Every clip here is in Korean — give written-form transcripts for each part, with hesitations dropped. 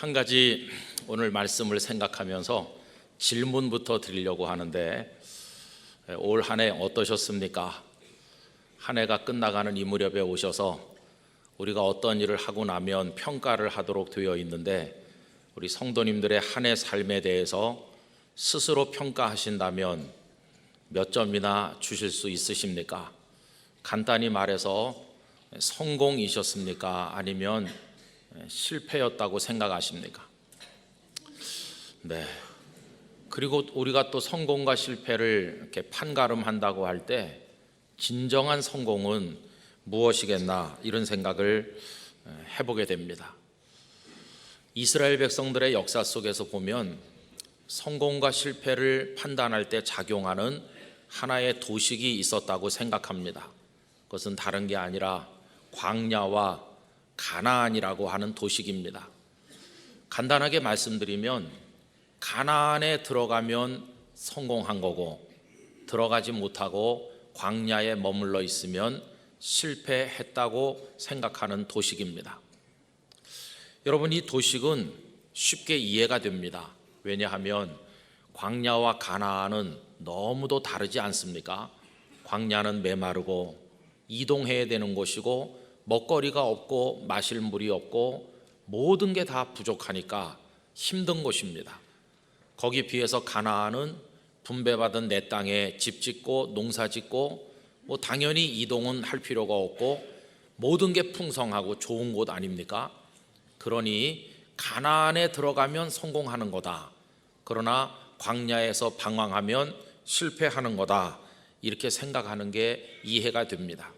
한 가지 오늘 말씀을 생각하면서 질문부터 드리려고 하는데, 올 한 해 어떠셨습니까? 한 해가 끝나가는 이 무렵에 오셔서 우리가 어떤 일을 하고 나면 평가를 하도록 되어 있는데, 우리 성도님들의 한 해 삶에 대해서 스스로 평가하신다면 몇 점이나 주실 수 있으십니까? 간단히 말해서 성공이셨습니까? 아니면 실패였다고 생각하십니까? 네. 그리고 우리가 또 성공과 실패를 이렇게 판가름한다고 할 때 진정한 성공은 무엇이겠나, 이런 생각을 해보게 됩니다. 이스라엘 백성들의 역사 속에서 보면 성공과 실패를 판단할 때 작용하는 하나의 도식이 있었다고 생각합니다. 그것은 다른 게 아니라 광야와 가나안이라고 하는 도식입니다. 간단하게 말씀드리면 가나안에 들어가면 성공한 거고, 들어가지 못하고 광야에 머물러 있으면 실패했다고 생각하는 도식입니다. 여러분, 이 도식은 쉽게 이해가 됩니다. 왜냐하면 광야와 가나안은 너무도 다르지 않습니까? 광야는 메마르고 이동해야 되는 곳이고, 먹거리가 없고 마실 물이 없고 모든 게 다 부족하니까 힘든 곳입니다. 거기에 비해서 가나안은 분배받은 내 땅에 집 짓고 농사 짓고, 당연히 이동은 할 필요가 없고 모든 게 풍성하고 좋은 곳 아닙니까? 그러니 가나안에 들어가면 성공하는 거다, 그러나 광야에서 방황하면 실패하는 거다, 이렇게 생각하는 게 이해가 됩니다.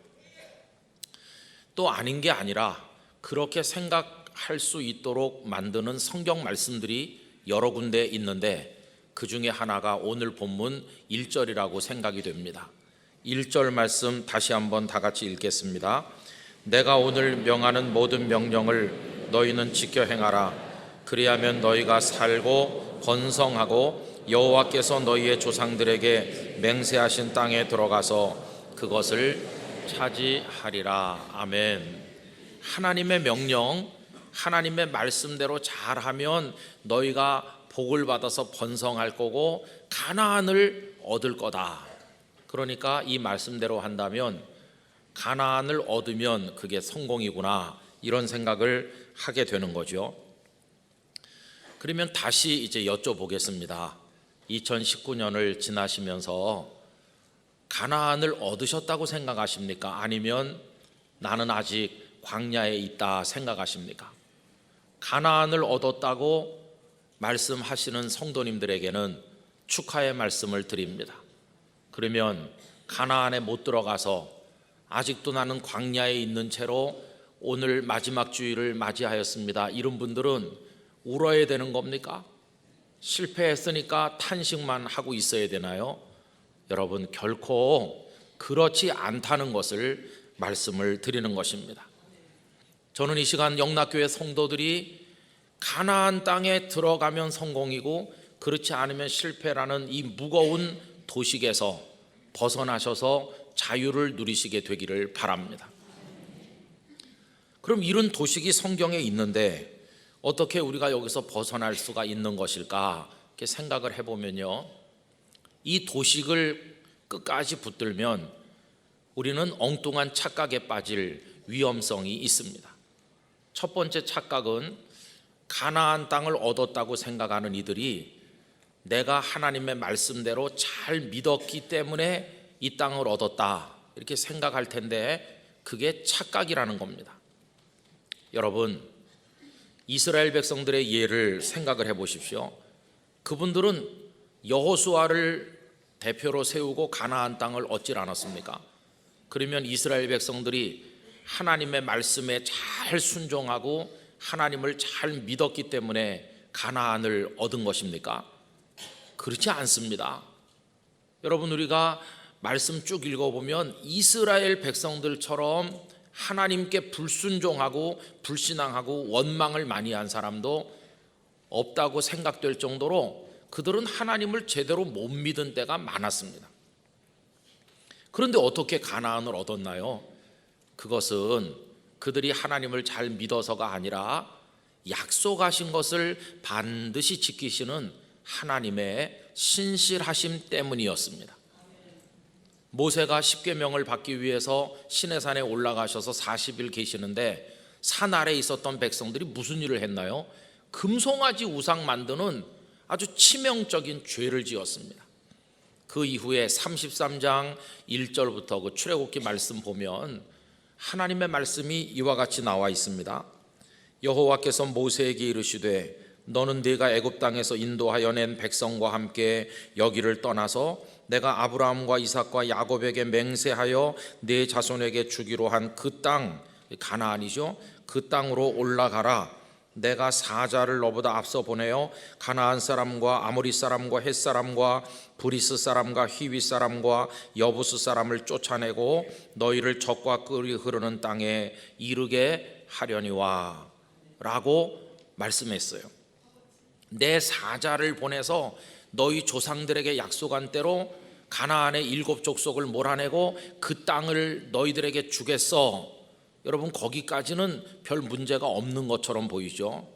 또 아닌 게 아니라 그렇게 생각할 수 있도록 만드는 성경 말씀들이 여러 군데 있는데, 그 중에 하나가 오늘 본문 1절이라고 생각이 됩니다. 1절 말씀 다시 한번 다 같이 읽겠습니다. 내가 오늘 명하는 모든 명령을 너희는 지켜 행하라. 그리하면 너희가 살고 번성하고 여호와께서 너희의 조상들에게 맹세하신 땅에 들어가서 그것을 차지하리라. 아멘. 하나님의 명령, 하나님의 말씀대로 잘하면 너희가 복을 받아서 번성할 거고 가나안을 얻을 거다. 그러니까 이 말씀대로 한다면 가나안을 얻으면 그게 성공이구나, 이런 생각을 하게 되는 거죠. 그러면 다시 이제 여쭤보겠습니다. 2019년을 지나시면서 가나안을 얻으셨다고 생각하십니까? 아니면 나는 아직 광야에 있다 생각하십니까? 가나안을 얻었다고 말씀하시는 성도님들에게는 축하의 말씀을 드립니다. 그러면 가나안에 못 들어가서 아직도 나는 광야에 있는 채로 오늘 마지막 주일을 맞이하였습니다, 이런 분들은 울어야 되는 겁니까? 실패했으니까 탄식만 하고 있어야 되나요? 여러분, 결코 그렇지 않다는 것을 말씀을 드리는 것입니다. 저는 이 시간 영락교회 성도들이 가나안 땅에 들어가면 성공이고 그렇지 않으면 실패라는 이 무거운 도식에서 벗어나셔서 자유를 누리시게 되기를 바랍니다. 그럼 이런 도식이 성경에 있는데 어떻게 우리가 여기서 벗어날 수가 있는 것일까, 이렇게 생각을 해보면요, 이 도식을 끝까지 붙들면 우리는 엉뚱한 착각에 빠질 위험성이 있습니다. 첫 번째 착각은 가나안 땅을 얻었다고 생각하는 이들이 내가 하나님의 말씀대로 잘 믿었기 때문에 이 땅을 얻었다, 이렇게 생각할 텐데 그게 착각이라는 겁니다. 여러분, 이스라엘 백성들의 예를 생각을 해보십시오. 그분들은 여호수아를 대표로 세우고 가나안 땅을 얻질 않았습니까? 그러면 이스라엘 백성들이 하나님의 말씀에 잘 순종하고 하나님을 잘 믿었기 때문에 가나안을 얻은 것입니까? 그렇지 않습니다. 여러분, 우리가 말씀 쭉 읽어보면 이스라엘 백성들처럼 하나님께 불순종하고 불신앙하고 원망을 많이 한 사람도 없다고 생각될 정도로 그들은 하나님을 제대로 못 믿은 때가 많았습니다. 그런데 어떻게 가나안을 얻었나요? 그것은 그들이 하나님을 잘 믿어서가 아니라 약속하신 것을 반드시 지키시는 하나님의 신실하심 때문이었습니다. 모세가 십계명을 받기 위해서 시내산에 올라가셔서 40일 계시는데 산 아래에 있었던 백성들이 무슨 일을 했나요? 금송아지 우상 만드는 아주 치명적인 죄를 지었습니다. 그 이후에 33장 1절부터 그 출애굽기 말씀 보면 하나님의 말씀이 이와 같이 나와 있습니다. 여호와께서 모세에게 이르시되 너는 네가 애굽 땅에서 인도하여 낸 백성과 함께 여기를 떠나서 내가 아브라함과 이삭과 야곱에게 맹세하여 네 자손에게 주기로 한 그 땅, 가나안이죠. 그 땅으로 올라가라. 내가 사자를 너보다 앞서 보내어 가나안 사람과 아모리 사람과 헷 사람과 브리스 사람과 히위 사람과 여부스 사람을 쫓아내고 너희를 적과 끓이 흐르는 땅에 이르게 하려니와 라고 말씀했어요. 내 사자를 보내서 너희 조상들에게 약속한 대로 가나안의 7족속을 몰아내고 그 땅을 너희들에게 주겠어. 여러분, 거기까지는 별 문제가 없는 것처럼 보이죠.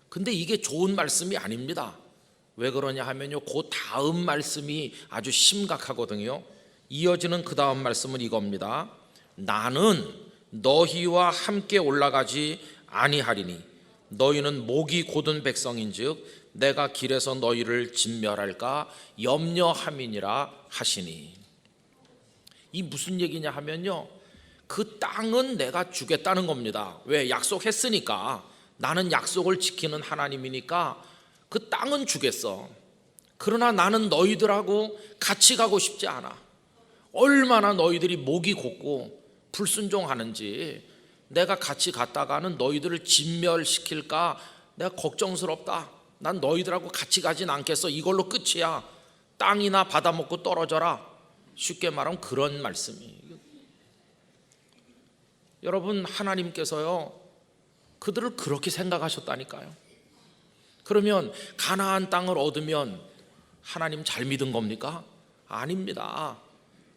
근데 이게 좋은 말씀이 아닙니다. 왜 그러냐 하면요, 그 다음 말씀이 아주 심각하거든요. 이어지는 그 다음 말씀은 이겁니다. 나는 너희와 함께 올라가지 아니하리니 너희는 목이 곧은 백성인즉 내가 길에서 너희를 진멸할까 염려함이니라 하시니. 이 무슨 얘기냐 하면요, 그 땅은 내가 주겠다는 겁니다. 왜? 약속했으니까. 나는 약속을 지키는 하나님이니까 그 땅은 주겠어. 그러나 나는 너희들하고 같이 가고 싶지 않아. 얼마나 너희들이 목이 곧고 불순종하는지, 내가 같이 갔다가는 너희들을 진멸시킬까 내가 걱정스럽다. 난 너희들하고 같이 가진 않겠어. 이걸로 끝이야. 땅이나 받아먹고 떨어져라. 쉽게 말하면 그런 말씀이에요. 여러분, 하나님께서요 그들을 그렇게 생각하셨다니까요. 그러면 가나안 땅을 얻으면 하나님 잘 믿은 겁니까? 아닙니다.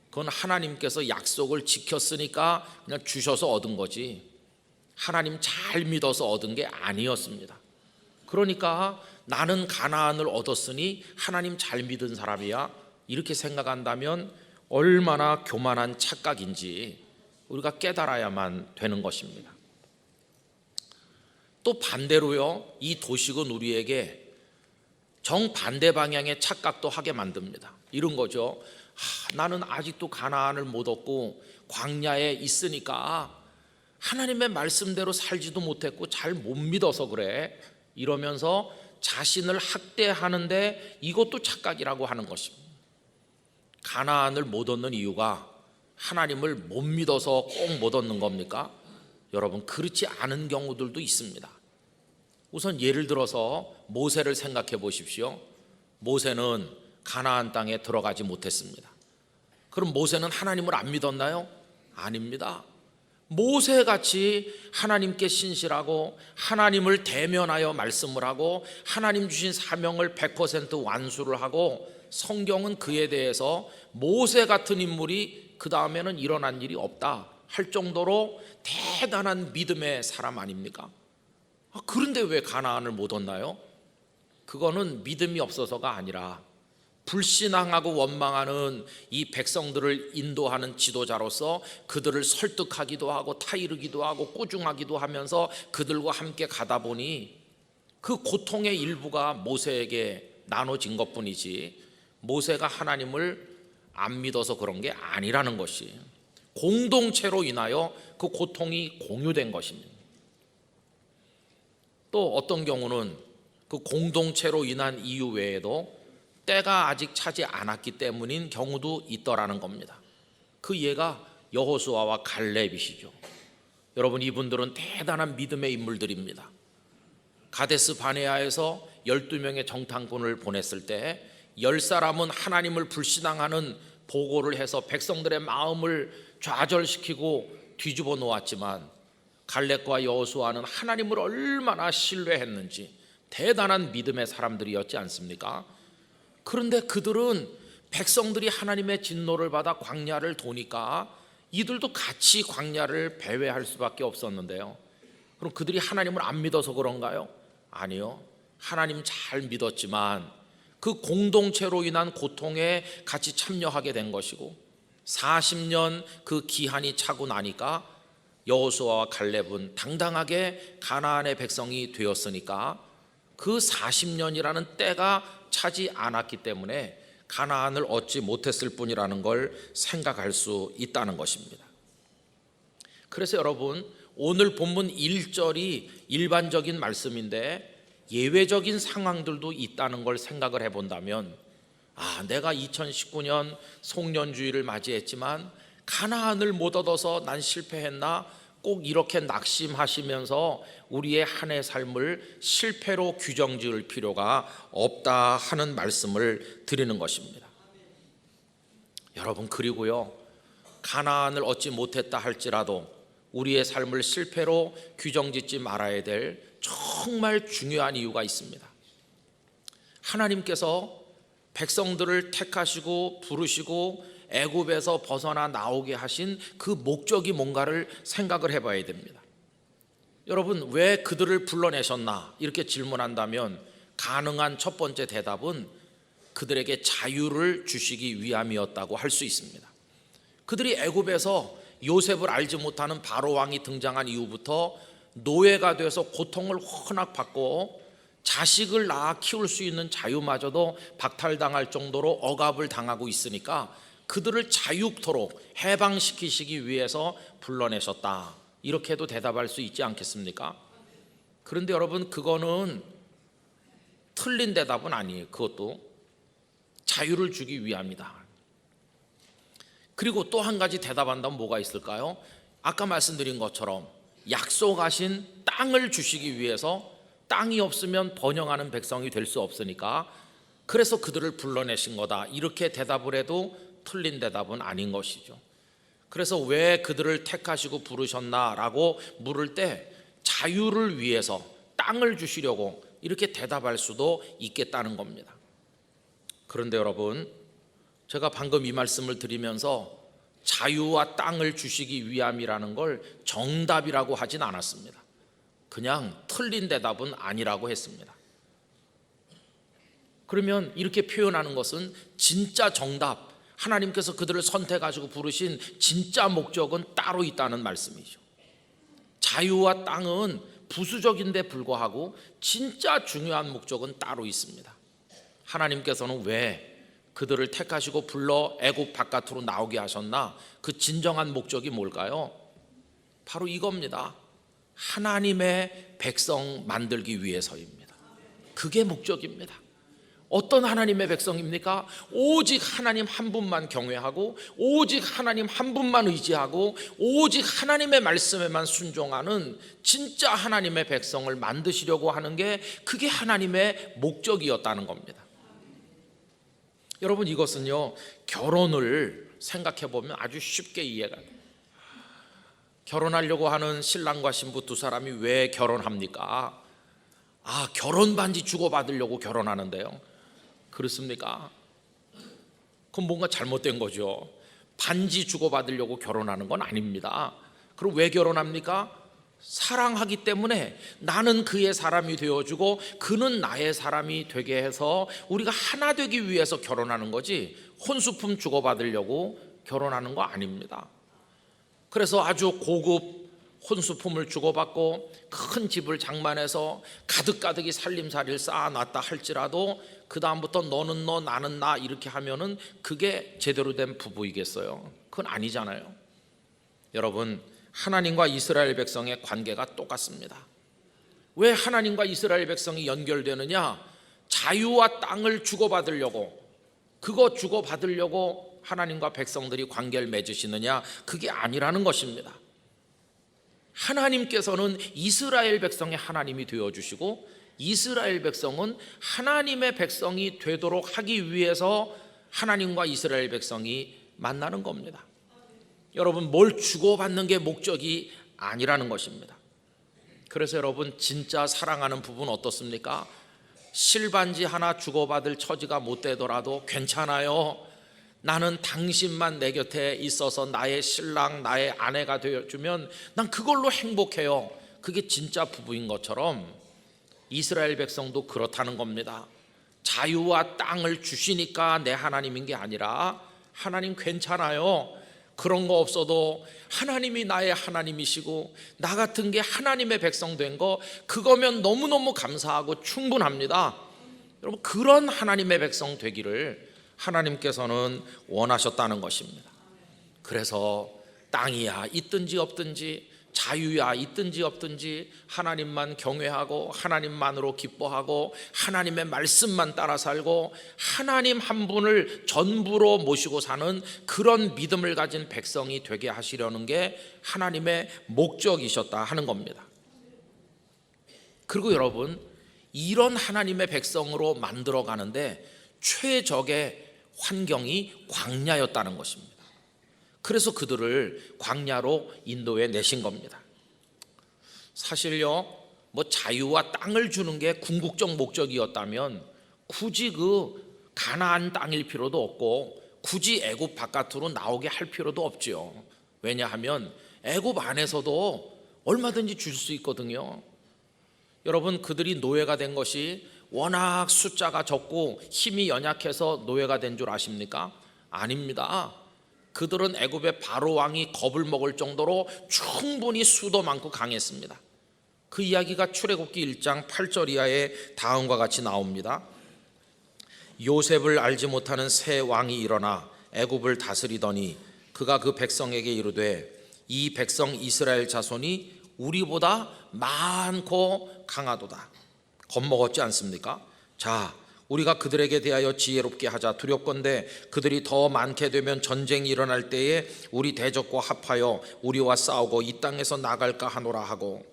그건 하나님께서 약속을 지켰으니까 그냥 주셔서 얻은 거지, 하나님 잘 믿어서 얻은 게 아니었습니다. 그러니까 나는 가나안을 얻었으니 하나님 잘 믿은 사람이야, 이렇게 생각한다면 얼마나 교만한 착각인지 우리가 깨달아야만 되는 것입니다. 또 반대로요, 이 도식은 우리에게 정반대 방향의 착각도 하게 만듭니다. 이런 거죠. 나는 아직도 가나안을 못 얻고 광야에 있으니까 하나님의 말씀대로 살지도 못했고 잘 못 믿어서 그래, 이러면서 자신을 학대하는데 이것도 착각이라고 하는 것입니다. 가나안을 못 얻는 이유가 하나님을 못 믿어서 꼭 못 얻는 겁니까? 여러분, 그렇지 않은 경우들도 있습니다. 우선 예를 들어서 모세를 생각해 보십시오. 모세는 가나안 땅에 들어가지 못했습니다. 그럼 모세는 하나님을 안 믿었나요? 아닙니다. 모세같이 하나님께 신실하고 하나님을 대면하여 말씀을 하고 하나님 주신 사명을 100% 완수를 하고, 성경은 그에 대해서 모세 같은 인물이 그 다음에는 일어난 일이 없다 할 정도로 대단한 믿음의 사람 아닙니까? 그런데 왜 가나안을 못 얻나요? 그거는 믿음이 없어서가 아니라 불신앙하고 원망하는 이 백성들을 인도하는 지도자로서 그들을 설득하기도 하고 타이르기도 하고 꾸중하기도 하면서 그들과 함께 가다 보니 그 고통의 일부가 모세에게 나눠진 것뿐이지, 모세가 하나님을 안 믿어서 그런 게 아니라는 것이, 공동체로 인하여 그 고통이 공유된 것입니다. 또 어떤 경우는 그 공동체로 인한 이유 외에도 때가 아직 차지 않았기 때문인 경우도 있더라는 겁니다. 그 예가 여호수아와 갈렙이시죠. 여러분, 이분들은 대단한 믿음의 인물들입니다. 가데스 바네아에서 12명의 정탐꾼을 보냈을 때 10사람은 하나님을 불신앙하는 보고를 해서 백성들의 마음을 좌절시키고 뒤집어 놓았지만, 갈렙과 여호수아는 하나님을 얼마나 신뢰했는지 대단한 믿음의 사람들이었지 않습니까? 그런데 그들은 백성들이 하나님의 진노를 받아 광야를 도니까 이들도 같이 광야를 배회할 수밖에 없었는데요. 그럼 그들이 하나님을 안 믿어서 그런가요? 아니요. 하나님 잘 믿었지만 그 공동체로 인한 고통에 같이 참여하게 된 것이고 40년 그 기한이 차고 나니까 여호수아와 갈렙은 당당하게 가나안의 백성이 되었으니까 그 40년이라는 때가 차지 않았기 때문에 가나안을 얻지 못했을 뿐이라는 걸 생각할 수 있다는 것입니다. 그래서 여러분, 오늘 본문 1절이 일반적인 말씀인데 예외적인 상황들도 있다는 걸 생각을 해본다면, 내가 2019년 송년주의를 맞이했지만 가나안을 못 얻어서 난 실패했나? 꼭 이렇게 낙심하시면서 우리의 한 해 삶을 실패로 규정 지을 필요가 없다 하는 말씀을 드리는 것입니다. 여러분, 그리고요, 가나안을 얻지 못했다 할지라도 우리의 삶을 실패로 규정 짓지 말아야 될 정말 중요한 이유가 있습니다. 하나님께서 백성들을 택하시고 부르시고 애굽에서 벗어나 나오게 하신 그 목적이 뭔가를 생각을 해봐야 됩니다. 여러분, 왜 그들을 불러내셨나? 이렇게 질문한다면 가능한 첫 번째 대답은 그들에게 자유를 주시기 위함이었다고 할 수 있습니다. 그들이 애굽에서 요셉을 알지 못하는 바로 왕이 등장한 이후부터 노예가 돼서 고통을 워낙 받고 자식을 낳아 키울 수 있는 자유마저도 박탈당할 정도로 억압을 당하고 있으니까 그들을 자유토록 해방시키시기 위해서 불러내셨다, 이렇게도 대답할 수 있지 않겠습니까? 그런데 여러분, 그거는 틀린 대답은 아니에요. 그것도 자유를 주기 위함이다. 그리고 또 한 가지 대답한다면 뭐가 있을까요? 아까 말씀드린 것처럼 약속하신 땅을 주시기 위해서, 땅이 없으면 번영하는 백성이 될 수 없으니까 그래서 그들을 불러내신 거다, 이렇게 대답을 해도 틀린 대답은 아닌 것이죠. 그래서 왜 그들을 택하시고 부르셨나라고 물을 때 자유를 위해서 땅을 주시려고 이렇게 대답할 수도 있겠다는 겁니다. 그런데 여러분, 제가 방금 이 말씀을 드리면서 자유와 땅을 주시기 위함이라는 걸 정답이라고 하진 않았습니다. 그냥 틀린 대답은 아니라고 했습니다. 그러면 이렇게 표현하는 것은 진짜 정답, 하나님께서 그들을 선택하시고 부르신 진짜 목적은 따로 있다는 말씀이죠. 자유와 땅은 부수적인데 불구하고 진짜 중요한 목적은 따로 있습니다. 하나님께서는 왜 그들을 택하시고 불러 애굽 바깥으로 나오게 하셨나? 그 진정한 목적이 뭘까요? 바로 이겁니다. 하나님의 백성 만들기 위해서입니다. 그게 목적입니다. 어떤 하나님의 백성입니까? 오직 하나님 한 분만 경외하고 오직 하나님 한 분만 의지하고 오직 하나님의 말씀에만 순종하는 진짜 하나님의 백성을 만드시려고 하는 게, 그게 하나님의 목적이었다는 겁니다. 여러분, 이것은요, 결혼을 생각해 보면 아주 쉽게 이해가 돼요. 결혼하려고 하는 신랑과 신부 두 사람이 왜 결혼합니까? 결혼 반지 주고받으려고 결혼하는데요. 그렇습니까? 그건 뭔가 잘못된 거죠. 반지 주고받으려고 결혼하는 건 아닙니다. 그럼 왜 결혼합니까? 사랑하기 때문에 나는 그의 사람이 되어주고 그는 나의 사람이 되게 해서 우리가 하나 되기 위해서 결혼하는 거지, 혼수품 주고받으려고 결혼하는 거 아닙니다. 그래서 아주 고급 혼수품을 주고받고 큰 집을 장만해서 가득가득이 살림살이를 쌓아놨다 할지라도 그 다음부터 너는 너 나는 나 이렇게 하면은 그게 제대로 된 부부이겠어요? 그건 아니잖아요. 여러분, 하나님과 이스라엘 백성의 관계가 똑같습니다. 왜 하나님과 이스라엘 백성이 연결되느냐? 자유와 땅을 주고받으려고, 그거 주고받으려고 하나님과 백성들이 관계를 맺으시느냐? 그게 아니라는 것입니다. 하나님께서는 이스라엘 백성의 하나님이 되어주시고 이스라엘 백성은 하나님의 백성이 되도록 하기 위해서 하나님과 이스라엘 백성이 만나는 겁니다. 여러분, 뭘 주고받는 게 목적이 아니라는 것입니다. 그래서 여러분, 진짜 사랑하는 부부는 어떻습니까? 실반지 하나 주고받을 처지가 못 되더라도 괜찮아요. 나는 당신만 내 곁에 있어서 나의 신랑, 나의 아내가 되어주면 난 그걸로 행복해요. 그게 진짜 부부인 것처럼 이스라엘 백성도 그렇다는 겁니다. 자유와 땅을 주시니까 내 하나님인 게 아니라 하나님 괜찮아요. 그런 거 없어도 하나님이 나의 하나님이시고 나 같은 게 하나님의 백성 된 거, 그거면 너무너무 감사하고 충분합니다. 여러분, 그런 하나님의 백성 되기를 하나님께서는 원하셨다는 것입니다. 그래서 땅이야 있든지 없든지, 자유야 있든지 없든지 하나님만 경외하고 하나님만으로 기뻐하고 하나님의 말씀만 따라 살고 하나님 한 분을 전부로 모시고 사는 그런 믿음을 가진 백성이 되게 하시려는 게 하나님의 목적이셨다 하는 겁니다. 그리고 여러분, 이런 하나님의 백성으로 만들어 가는데 최적의 환경이 광야였다는 것입니다. 그래서 그들을 광야로 인도해 내신 겁니다. 사실요, 뭐 자유와 땅을 주는 게 궁극적 목적이었다면 굳이 그 가나안 땅일 필요도 없고 굳이 애굽 바깥으로 나오게 할 필요도 없죠. 왜냐하면 애굽 안에서도 얼마든지 줄 수 있거든요. 여러분, 그들이 노예가 된 것이 워낙 숫자가 적고 힘이 연약해서 노예가 된 줄 아십니까? 아닙니다. 그들은 애굽의 바로 왕이 겁을 먹을 정도로 충분히 수도 많고 강했습니다. 그 이야기가 출애굽기 1장 8절 이하에 다음과 같이 나옵니다. 요셉을 알지 못하는 새 왕이 일어나 애굽을 다스리더니 그가 그 백성에게 이르되 이 백성 이스라엘 자손이 우리보다 많고 강하도다. 겁먹었지 않습니까? 자, 우리가 그들에게 대하여 지혜롭게 하자. 두렵건대 그들이 더 많게 되면 전쟁이 일어날 때에 우리 대적과 합하여 우리와 싸우고 이 땅에서 나갈까 하노라 하고,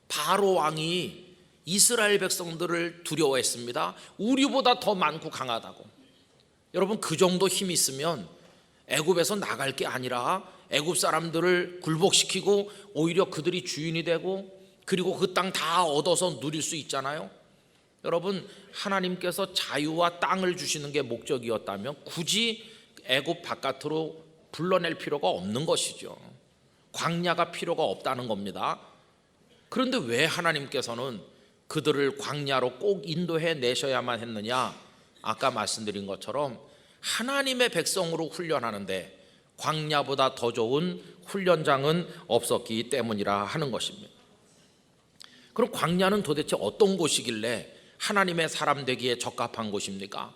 바로 왕이 이스라엘 백성들을 두려워했습니다. 우리보다 더 많고 강하다고. 여러분, 그 정도 힘이 있으면 애굽에서 나갈 게 아니라 애굽 사람들을 굴복시키고 오히려 그들이 주인이 되고 그리고 그 땅 다 얻어서 누릴 수 있잖아요. 여러분, 하나님께서 자유와 땅을 주시는 게 목적이었다면 굳이 애굽 바깥으로 불러낼 필요가 없는 것이죠. 광야가 필요가 없다는 겁니다. 그런데 왜 하나님께서는 그들을 광야로 꼭 인도해 내셔야만 했느냐? 아까 말씀드린 것처럼 하나님의 백성으로 훈련하는데 광야보다 더 좋은 훈련장은 없었기 때문이라 하는 것입니다. 그럼 광야는 도대체 어떤 곳이길래 하나님의 사람 되기에 적합한 곳입니까?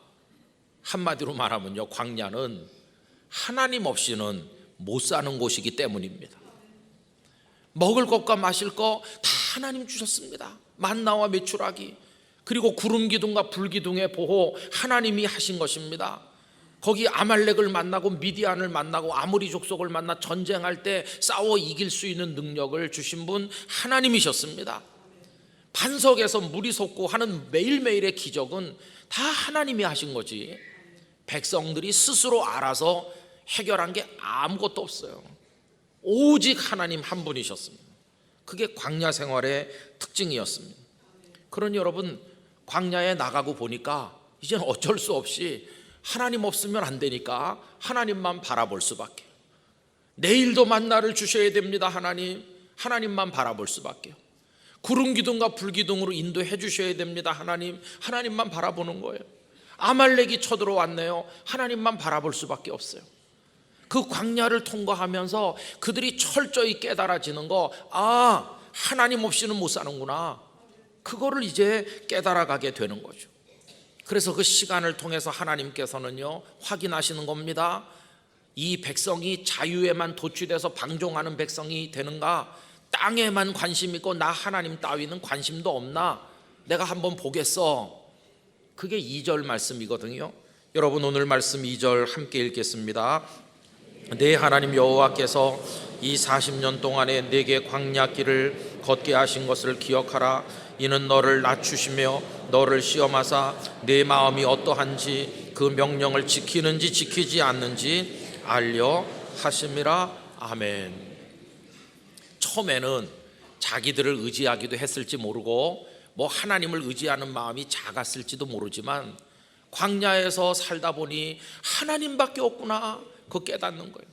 한마디로 말하면요, 광야는 하나님 없이는 못 사는 곳이기 때문입니다. 먹을 것과 마실 거 다 하나님 주셨습니다. 만나와 메추라기, 그리고 구름 기둥과 불 기둥의 보호 하나님이 하신 것입니다. 거기 아말렉을 만나고 미디안을 만나고 아모리 족속을 만나 전쟁할 때 싸워 이길 수 있는 능력을 주신 분 하나님이셨습니다. 반석에서 물이 솟고 하는 매일매일의 기적은 다 하나님이 하신 거지 백성들이 스스로 알아서 해결한 게 아무것도 없어요. 오직 하나님 한 분이셨습니다. 그게 광야 생활의 특징이었습니다. 그러니 여러분, 광야에 나가고 보니까 이제는 어쩔 수 없이 하나님 없으면 안 되니까 하나님만 바라볼 수밖에. 내일도 만나를 주셔야 됩니다. 하나님만 바라볼 수밖에. 구름 기둥과 불 기둥으로 인도해 주셔야 됩니다. 하나님만 바라보는 거예요. 아말렉이 쳐들어왔네요. 하나님만 바라볼 수밖에 없어요. 그 광야를 통과하면서 그들이 철저히 깨달아지는 거, 아, 하나님 없이는 못 사는구나. 그거를 이제 깨달아가게 되는 거죠. 그래서 그 시간을 통해서 하나님께서는요, 확인하시는 겁니다. 이 백성이 자유에만 도취돼서 방종하는 백성이 되는가? 땅에만 관심 있고 나 하나님 따위는 관심도 없나? 내가 한번 보겠어. 그게 2절 말씀이거든요. 여러분, 오늘 말씀 2절 함께 읽겠습니다. 내 하나님 여호와께서 이 40년 동안에 내게 광야길을 걷게 하신 것을 기억하라. 이는 너를 낮추시며 너를 시험하사 내 마음이 어떠한지 그 명령을 지키는지 지키지 않는지 알려 하심이라. 아멘. 처음에는 자기들을 의지하기도 했을지 모르고 뭐 하나님을 의지하는 마음이 작았을지도 모르지만 광야에서 살다 보니 하나님밖에 없구나, 그거 깨닫는 거예요.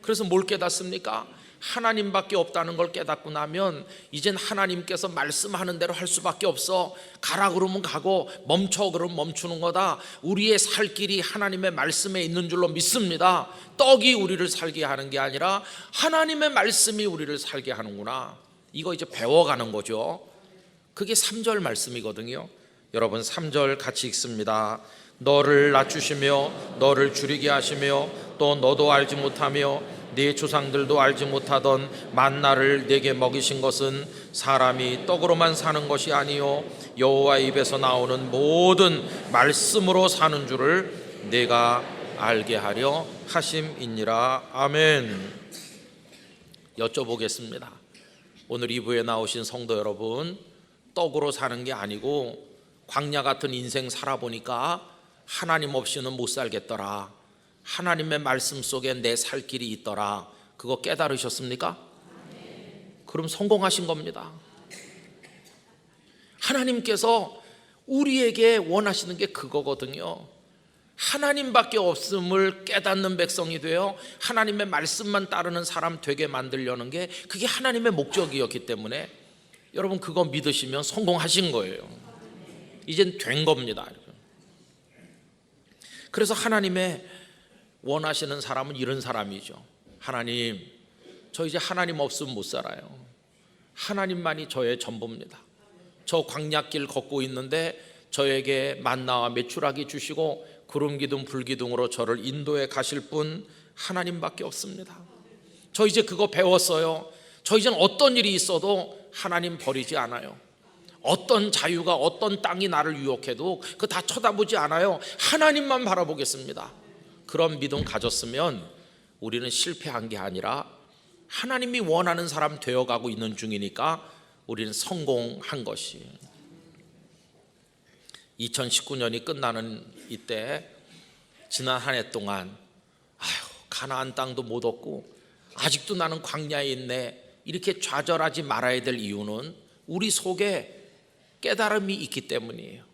그래서 뭘 깨닫습니까? 하나님밖에 없다는 걸 깨닫고 나면 이젠 하나님께서 말씀하는 대로 할 수밖에 없어. 가라 그러면 가고 멈춰 그러면 멈추는 거다. 우리의 살 길이 하나님의 말씀에 있는 줄로 믿습니다. 떡이 우리를 살게 하는 게 아니라 하나님의 말씀이 우리를 살게 하는구나. 이거 이제 배워가는 거죠. 그게 3절 말씀이거든요. 여러분 3절 같이 읽습니다. 너를 낮추시며 너를 줄이게 하시며 또 너도 알지 못하며 네 조상들도 알지 못하던 만나를 네게 먹이신 것은 사람이 떡으로만 사는 것이 아니요 여호와의 입에서 나오는 모든 말씀으로 사는 줄을 네가 알게 하려 하심이니라. 아멘. 여쭤보겠습니다. 오늘 2부에 나오신 성도 여러분, 떡으로 사는 게 아니고 광야 같은 인생 살아보니까 하나님 없이는 못 살겠더라, 하나님의 말씀 속에 내 살 길이 있더라, 그거 깨달으셨습니까? 그럼 성공하신 겁니다. 하나님께서 우리에게 원하시는 게 그거거든요. 하나님밖에 없음을 깨닫는 백성이 되어 하나님의 말씀만 따르는 사람 되게 만들려는 게 그게 하나님의 목적이었기 때문에 여러분 그거 믿으시면 성공하신 거예요. 이젠 된 겁니다. 그래서 하나님의 원하시는 사람은 이런 사람이죠. 하나님, 저 이제 하나님 없으면 못 살아요. 하나님만이 저의 전부입니다. 저 광야길 걷고 있는데 저에게 만나와 메추라기 주시고 구름 기둥 불 기둥으로 저를 인도해 가실 분 하나님밖에 없습니다. 저 이제 그거 배웠어요. 저 이제는 어떤 일이 있어도 하나님 버리지 않아요. 어떤 자유가 어떤 땅이 나를 유혹해도 그거 다 쳐다보지 않아요. 하나님만 바라보겠습니다. 그런 믿음 가졌으면 우리는 실패한 게 아니라 하나님이 원하는 사람 되어가고 있는 중이니까 우리는 성공한 것이. 2019년이 끝나는 이때 지난 한 해 동안 가나안 땅도 못 얻고 아직도 나는 광야에 있네, 이렇게 좌절하지 말아야 될 이유는 우리 속에 깨달음이 있기 때문이에요.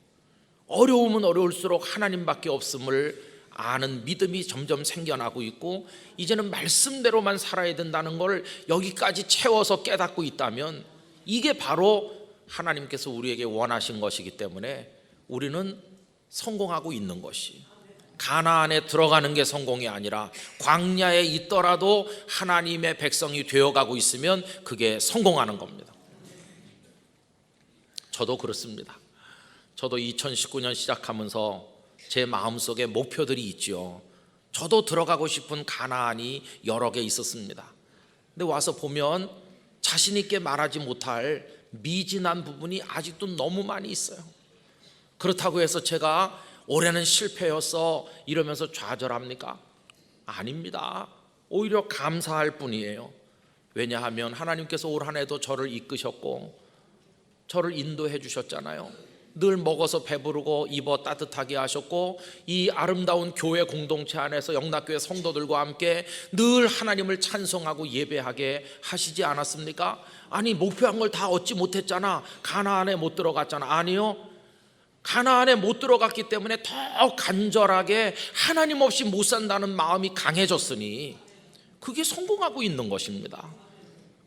어려우면 어려울수록 하나님밖에 없음을 아는 믿음이 점점 생겨나고 있고 이제는 말씀대로만 살아야 된다는 걸 여기까지 채워서 깨닫고 있다면 이게 바로 하나님께서 우리에게 원하신 것이기 때문에 우리는 성공하고 있는 것이, 가나안에 들어가는 게 성공이 아니라 광야에 있더라도 하나님의 백성이 되어가고 있으면 그게 성공하는 겁니다. 저도 그렇습니다. 저도 2019년 시작하면서 제 마음속에 목표들이 있죠. 저도 들어가고 싶은 가나안이 여러 개 있었습니다. 근데 와서 보면 자신 있게 말하지 못할 미진한 부분이 아직도 너무 많이 있어요. 그렇다고 해서 제가 올해는 실패였어 이러면서 좌절합니까? 아닙니다. 오히려 감사할 뿐이에요. 왜냐하면 하나님께서 올 한 해도 저를 이끄셨고 저를 인도해 주셨잖아요. 늘 먹어서 배부르고 입어 따뜻하게 하셨고 이 아름다운 교회 공동체 안에서 영락교회 성도들과 함께 늘 하나님을 찬송하고 예배하게 하시지 않았습니까? 아니, 목표한 걸 다 얻지 못했잖아, 가나안에 못 들어갔잖아. 아니요, 가나안에 못 들어갔기 때문에 더 간절하게 하나님 없이 못 산다는 마음이 강해졌으니 그게 성공하고 있는 것입니다.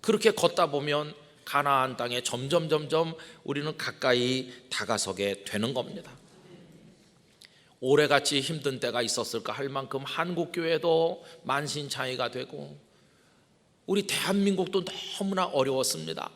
그렇게 걷다 보면 가나안 땅에 점점 우리는 가까이 다가서게 되는 겁니다. 올해같이 힘든 때가 있었을까 할 만큼 한국교회도 만신창이가 되고 우리 대한민국도 너무나 어려웠습니다.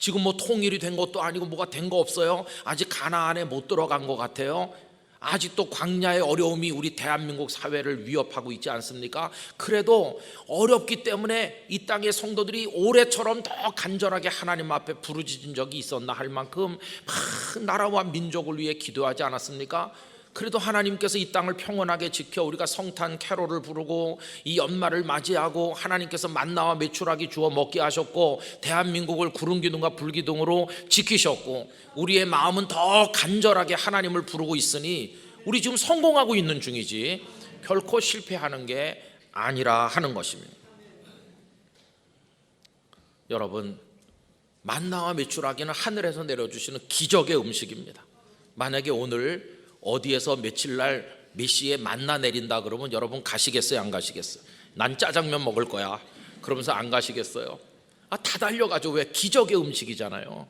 지금 뭐 통일이 된 것도 아니고 뭐가 된 거 없어요. 아직 가나안에 못 들어간 것 같아요. 아직도 광야의 어려움이 우리 대한민국 사회를 위협하고 있지 않습니까? 그래도 어렵기 때문에 이 땅의 성도들이 올해처럼 더 간절하게 하나님 앞에 부르짖은 적이 있었나 할 만큼 막 나라와 민족을 위해 기도하지 않았습니까? 그래도 하나님께서 이 땅을 평온하게 지켜 우리가 성탄 캐롤을 부르고 이 연말을 맞이하고 하나님께서 만나와 메추라기 주어 먹게 하셨고 대한민국을 구름 기둥과 불 기둥으로 지키셨고 우리의 마음은 더 간절하게 하나님을 부르고 있으니 우리 지금 성공하고 있는 중이지 결코 실패하는 게 아니라 하는 것입니다. 여러분, 만나와 메추라기는 하늘에서 내려주시는 기적의 음식입니다. 만약에 오늘 어디에서 며칠날 몇 시에 만나 내린다 그러면 여러분 가시겠어요, 안 가시겠어요? 난 짜장면 먹을 거야. 그러면서 안 가시겠어요? 다 달려가죠. 왜? 기적의 음식이잖아요.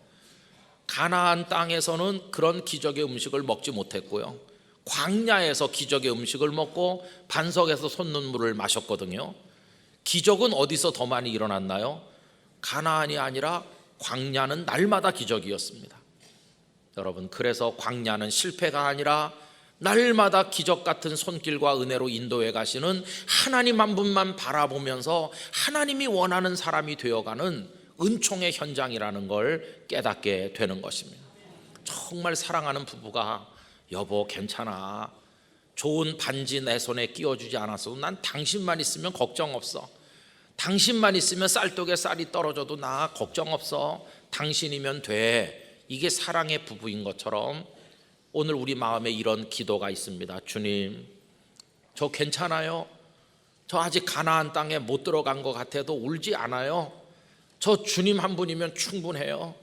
가나안 땅에서는 그런 기적의 음식을 먹지 못했고요, 광야에서 기적의 음식을 먹고 반석에서 솟는물을 마셨거든요. 기적은 어디서 더 많이 일어났나요? 가나안이 아니라 광야는 날마다 기적이었습니다. 여러분, 그래서 광야는 실패가 아니라 날마다 기적 같은 손길과 은혜로 인도해 가시는 하나님 한 분만 바라보면서 하나님이 원하는 사람이 되어가는 은총의 현장이라는 걸 깨닫게 되는 것입니다. 정말 사랑하는 부부가 여보 괜찮아, 좋은 반지 내 손에 끼워주지 않았어도 난 당신만 있으면 걱정 없어, 당신만 있으면 쌀독에 쌀이 떨어져도 나 걱정 없어, 당신이면 돼. 이게 사랑의 부부인 것처럼 오늘 우리 마음에 이런 기도가 있습니다. 주님, 저 괜찮아요. 저 아직 가나안 땅에 못 들어간 것 같아도 울지 않아요. 저 주님 한 분이면 충분해요.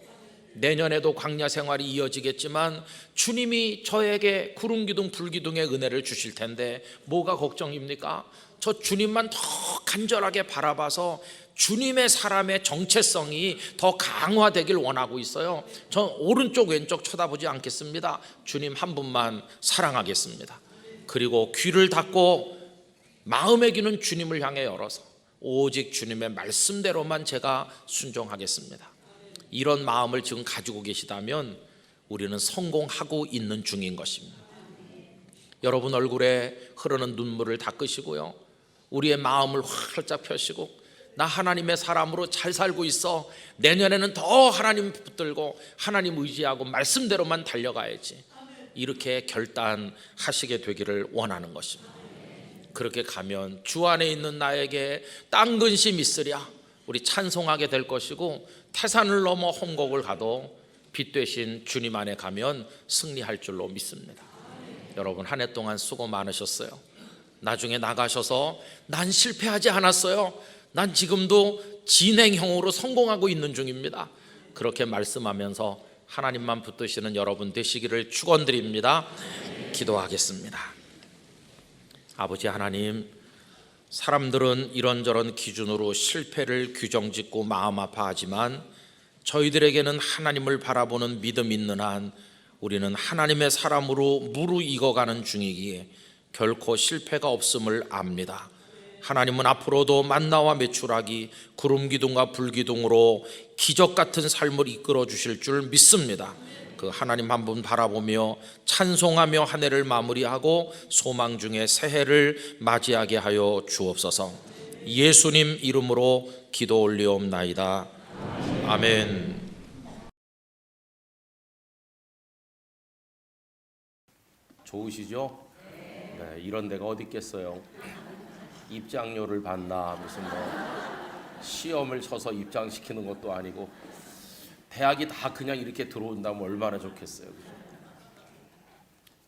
내년에도 광야 생활이 이어지겠지만 주님이 저에게 구름기둥 불기둥의 은혜를 주실 텐데 뭐가 걱정입니까? 저 주님만 더 간절하게 바라봐서 주님의 사람의 정체성이 더 강화되길 원하고 있어요. 전 오른쪽 왼쪽 쳐다보지 않겠습니다. 주님 한 분만 사랑하겠습니다. 그리고 귀를 닫고 마음의 귀는 주님을 향해 열어서 오직 주님의 말씀대로만 제가 순종하겠습니다. 이런 마음을 지금 가지고 계시다면 우리는 성공하고 있는 중인 것입니다. 여러분 얼굴에 흐르는 눈물을 닦으시고요, 우리의 마음을 활짝 펴시고 나 하나님의 사람으로 잘 살고 있어, 내년에는 더 하나님 붙들고 하나님 의지하고 말씀대로만 달려가야지, 이렇게 결단하시게 되기를 원하는 것입니다. 그렇게 가면 주 안에 있는 나에게 땅 근심 있으랴 우리 찬송하게 될 것이고, 태산을 넘어 홍곡을 가도 빛 되신 주님 안에 가면 승리할 줄로 믿습니다. 여러분 한 해 동안 수고 많으셨어요. 나중에 나가셔서 난 실패하지 않았어요, 난 지금도 진행형으로 성공하고 있는 중입니다, 그렇게 말씀하면서 하나님만 붙드시는 여러분 되시기를 축원드립니다. 기도하겠습니다. 아버지 하나님, 사람들은 이런저런 기준으로 실패를 규정짓고 마음 아파하지만 저희들에게는 하나님을 바라보는 믿음 있는 한 우리는 하나님의 사람으로 무르익어가는 중이기에 결코 실패가 없음을 압니다. 하나님은 앞으로도 만나와 메추라기, 구름기둥과 불기둥으로 기적 같은 삶을 이끌어 주실 줄 믿습니다. 그 하나님 한 분 바라보며 찬송하며 한 해를 마무리하고 소망 중에 새해를 맞이하게 하여 주옵소서. 예수님 이름으로 기도 올리옵나이다. 아멘. 좋으시죠? 네, 이런 데가 어디 있겠어요. 입장료를 받나 무슨 시험을 쳐서 입장시키는 것도 아니고 대학이 다 그냥 이렇게 들어온다면 얼마나 좋겠어요, 그죠?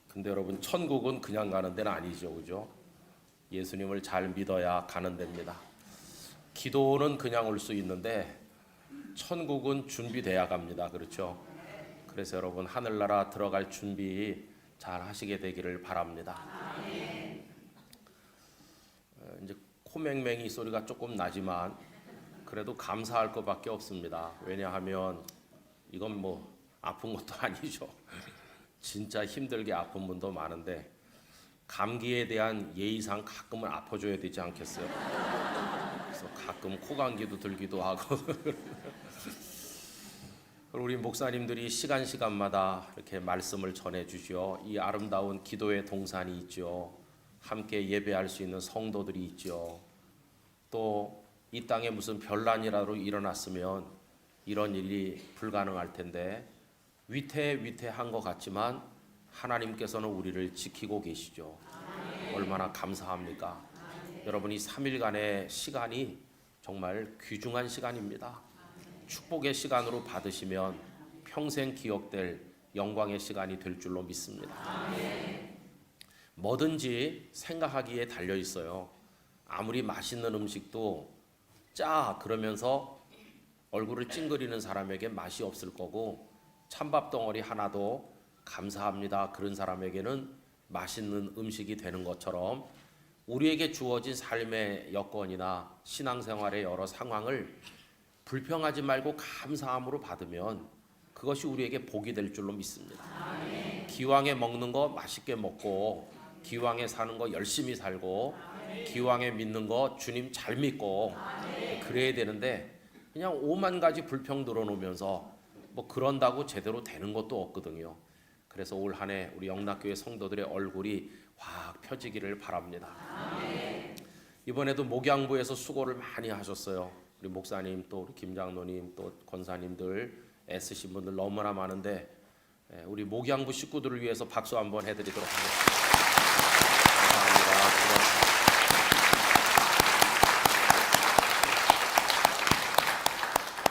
근데 여러분 천국은 그냥 가는 데는 아니죠, 그죠? 예수님을 잘 믿어야 가는 데입니다. 기도는 그냥 올 수 있는데 천국은 준비돼야 갑니다, 그렇죠? 그래서 여러분 하늘나라 들어갈 준비 잘 하시게 되기를 바랍니다. 이제 코맹맹이 소리가 조금 나지만 그래도 감사할 것밖에 없습니다. 왜냐하면 이건 아픈 것도 아니죠. 진짜 힘들게 아픈 분도 많은데 감기에 대한 예의상 가끔은 아파줘야 되지 않겠어요? 그래서 가끔 코감기도 들기도 하고 우리 목사님들이 시간마다 이렇게 말씀을 전해주시오. 이 아름다운 기도의 동산이 있죠. 함께 예배할 수 있는 성도들이 있죠. 또 이 땅에 무슨 별난이라도 일어났으면 이런 일이 불가능할 텐데 위태한 것 같지만 하나님께서는 우리를 지키고 계시죠. 얼마나 감사합니까? 여러분 이 3일간의 시간이 정말 귀중한 시간입니다. 축복의 시간으로 받으시면 평생 기억될 영광의 시간이 될 줄로 믿습니다. 뭐든지 생각하기에 달려 있어요. 아무리 맛있는 음식도 짜 그러면서 얼굴을 찡그리는 사람에게 맛이 없을 거고, 찬밥 덩어리 하나도 감사합니다 그런 사람에게는 맛있는 음식이 되는 것처럼 우리에게 주어진 삶의 여건이나 신앙생활의 여러 상황을 불평하지 말고 감사함으로 받으면 그것이 우리에게 복이 될 줄로 믿습니다. 기왕에 먹는 거 맛있게 먹고, 기왕에 사는 거 열심히 살고, 기왕에 믿는 거 주님 잘 믿고 그래야 되는데, 그냥 오만 가지 불평 들어놓으면서 뭐 그런다고 제대로 되는 것도 없거든요. 그래서 올 한 해 우리 영락교회 성도들의 얼굴이 확 펴지기를 바랍니다. 이번에도 목양부에서 수고를 많이 하셨어요. 우리 목사님, 또 우리 김장로님, 또 권사님들 애쓰신 분들 너무나 많은데, 우리 목양부 식구들을 위해서 박수 한번 해드리도록 하겠습니다. 감사합니다.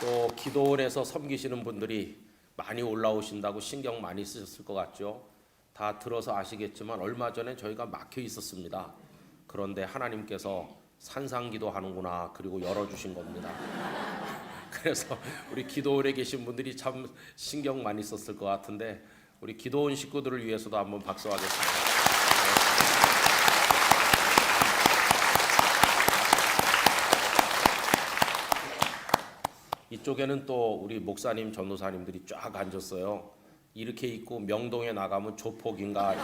또 기도원에서 섬기시는 분들이 많이 올라오신다고 신경 많이 쓰셨을 것 같죠. 다 들어서 아시겠지만 얼마 전에 저희가 막혀 있었습니다. 그런데 하나님께서 산상기도 하는구나, 그리고 열어주신 겁니다. 그래서 우리 기도원에 계신 분들이 참 신경 많이 썼을 것 같은데, 우리 기도원 식구들을 위해서도 한번 박수하겠습니다. 이쪽에는 또 우리 목사님, 전도사님들이 쫙 앉았어요. 이렇게 입고 명동에 나가면 조폭인가.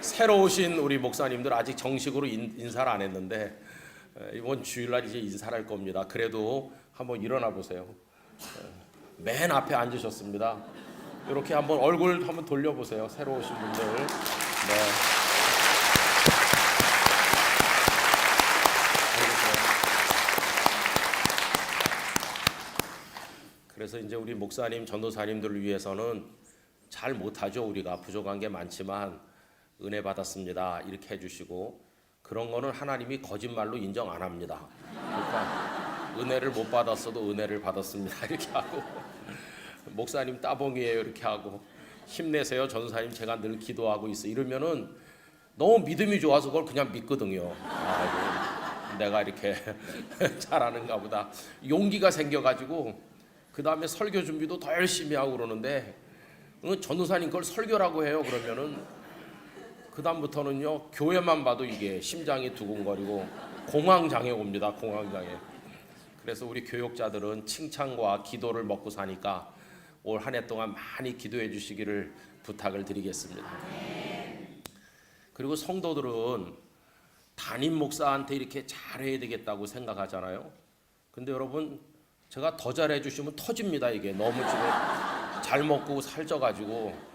새로 오신 우리 목사님들 아직 정식으로 인사를 안 했는데 이번 주일날 이제 인사를 할 겁니다. 그래도 한번 일어나 보세요. 맨 앞에 앉으셨습니다. 이렇게 한번 얼굴 한번 돌려보세요. 새로 오신 분들. 네. 그래서 이제 우리 목사님, 전도사님들을 위해서는 잘 못하죠. 우리가 부족한 게 많지만 은혜 받았습니다 이렇게 해주시고, 그런 거는 하나님이 거짓말로 인정 안 합니다. 그러니까 은혜를 못 받았어도 은혜를 받았습니다 이렇게 하고, 목사님 따봉이에요 이렇게 하고, 힘내세요 전도사님 제가 늘 기도하고 있어 이러면은 너무 믿음이 좋아서 그걸 그냥 믿거든요. 내가 이렇게 잘하는가 보다 용기가 생겨가지고 그 다음에 설교 준비도 더 열심히 하고 그러는데, 전도사님 그걸 설교라고 해요. 그러면은 그 다음부터는요 교회만 봐도 이게 심장이 두근거리고 공황장애 옵니다. 공황장애. 그래서 우리 교육자들은 칭찬과 기도를 먹고 사니까 올 한 해 동안 많이 기도해 주시기를 부탁을 드리겠습니다. 그리고 성도들은 담임 목사한테 이렇게 잘해야 되겠다고 생각하잖아요. 근데 여러분, 제가 더 잘해 주시면 터집니다. 이게 너무 지금 잘 먹고 살쪄가지고.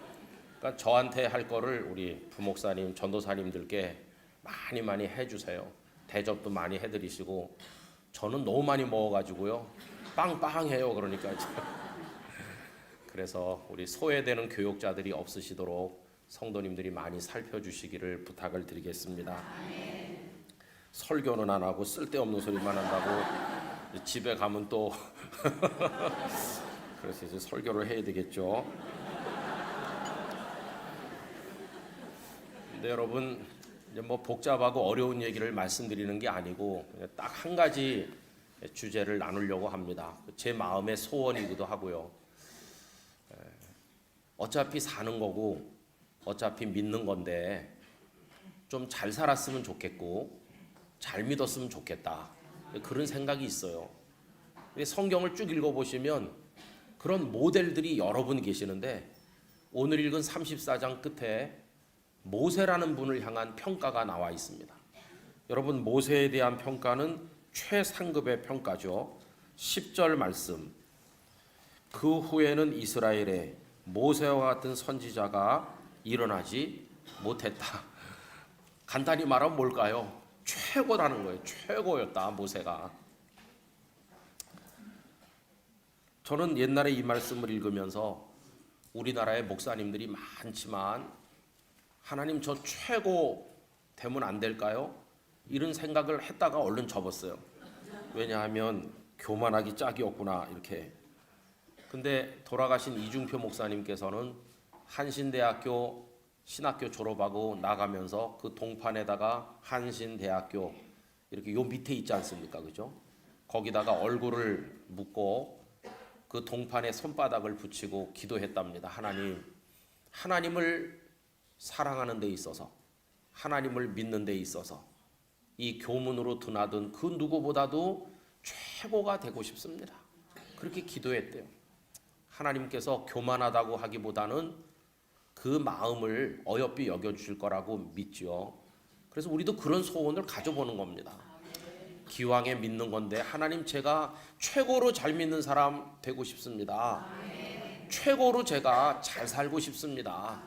그러니까 저한테 할 거를 우리 부목사님, 전도사님들께 많이 해주세요. 대접도 많이 해드리시고. 저는 너무 많이 먹어가지고요 빵빵해요. 그러니까 그래서 우리 소외되는 교육자들이 없으시도록 성도님들이 많이 살펴주시기를 부탁을 드리겠습니다. 설교는 안 하고 쓸데없는 소리만 한다고 집에 가면 또 그래서 이제 설교를 해야 되겠죠. 근데 여러분, 이제 뭐 복잡하고 어려운 얘기를 말씀드리는 게 아니고 딱 한 가지 주제를 나누려고 합니다. 제 마음의 소원이기도 하고요. 어차피 사는 거고 어차피 믿는 건데 좀 잘 살았으면 좋겠고 잘 믿었으면 좋겠다, 그런 생각이 있어요. 성경을 쭉 읽어보시면 그런 모델들이 여러 분 계시는데, 오늘 읽은 34장 끝에 모세라는 분을 향한 평가가 나와 있습니다. 여러분, 모세에 대한 평가는 최상급의 평가죠. 10절 말씀, 그 후에는 이스라엘에 모세와 같은 선지자가 일어나지 못했다. 간단히 말하면 뭘까요? 최고라는 거예요. 최고였다, 모세가. 저는 옛날에 이 말씀을 읽으면서 우리나라의 목사님들이 많지만 하나님 저 최고 되면 안 될까요? 이런 생각을 했다가 얼른 접었어요. 왜냐하면 교만하기 짝이 없구나 이렇게. 근데 돌아가신 이중표 목사님께서는 한신대학교 신학교 졸업하고 나가면서 그 동판에다가 한신대학교 이렇게 요 밑에 있지 않습니까? 그죠? 거기다가 얼굴을 묻고 그 동판에 손바닥을 붙이고 기도했답니다. 하나님을 사랑하는 데 있어서, 하나님을 믿는 데 있어서 이 교문으로 드나든 그 누구보다도 최고가 되고 싶습니다. 그렇게 기도했대요. 하나님께서 교만하다고 하기보다는 그 마음을 어여삐 여겨주실 거라고 믿지요. 그래서 우리도 그런 소원을 가져보는 겁니다. 기왕에 믿는 건데 하나님, 제가 최고로 잘 믿는 사람 되고 싶습니다. 최고로 제가 잘 살고 싶습니다.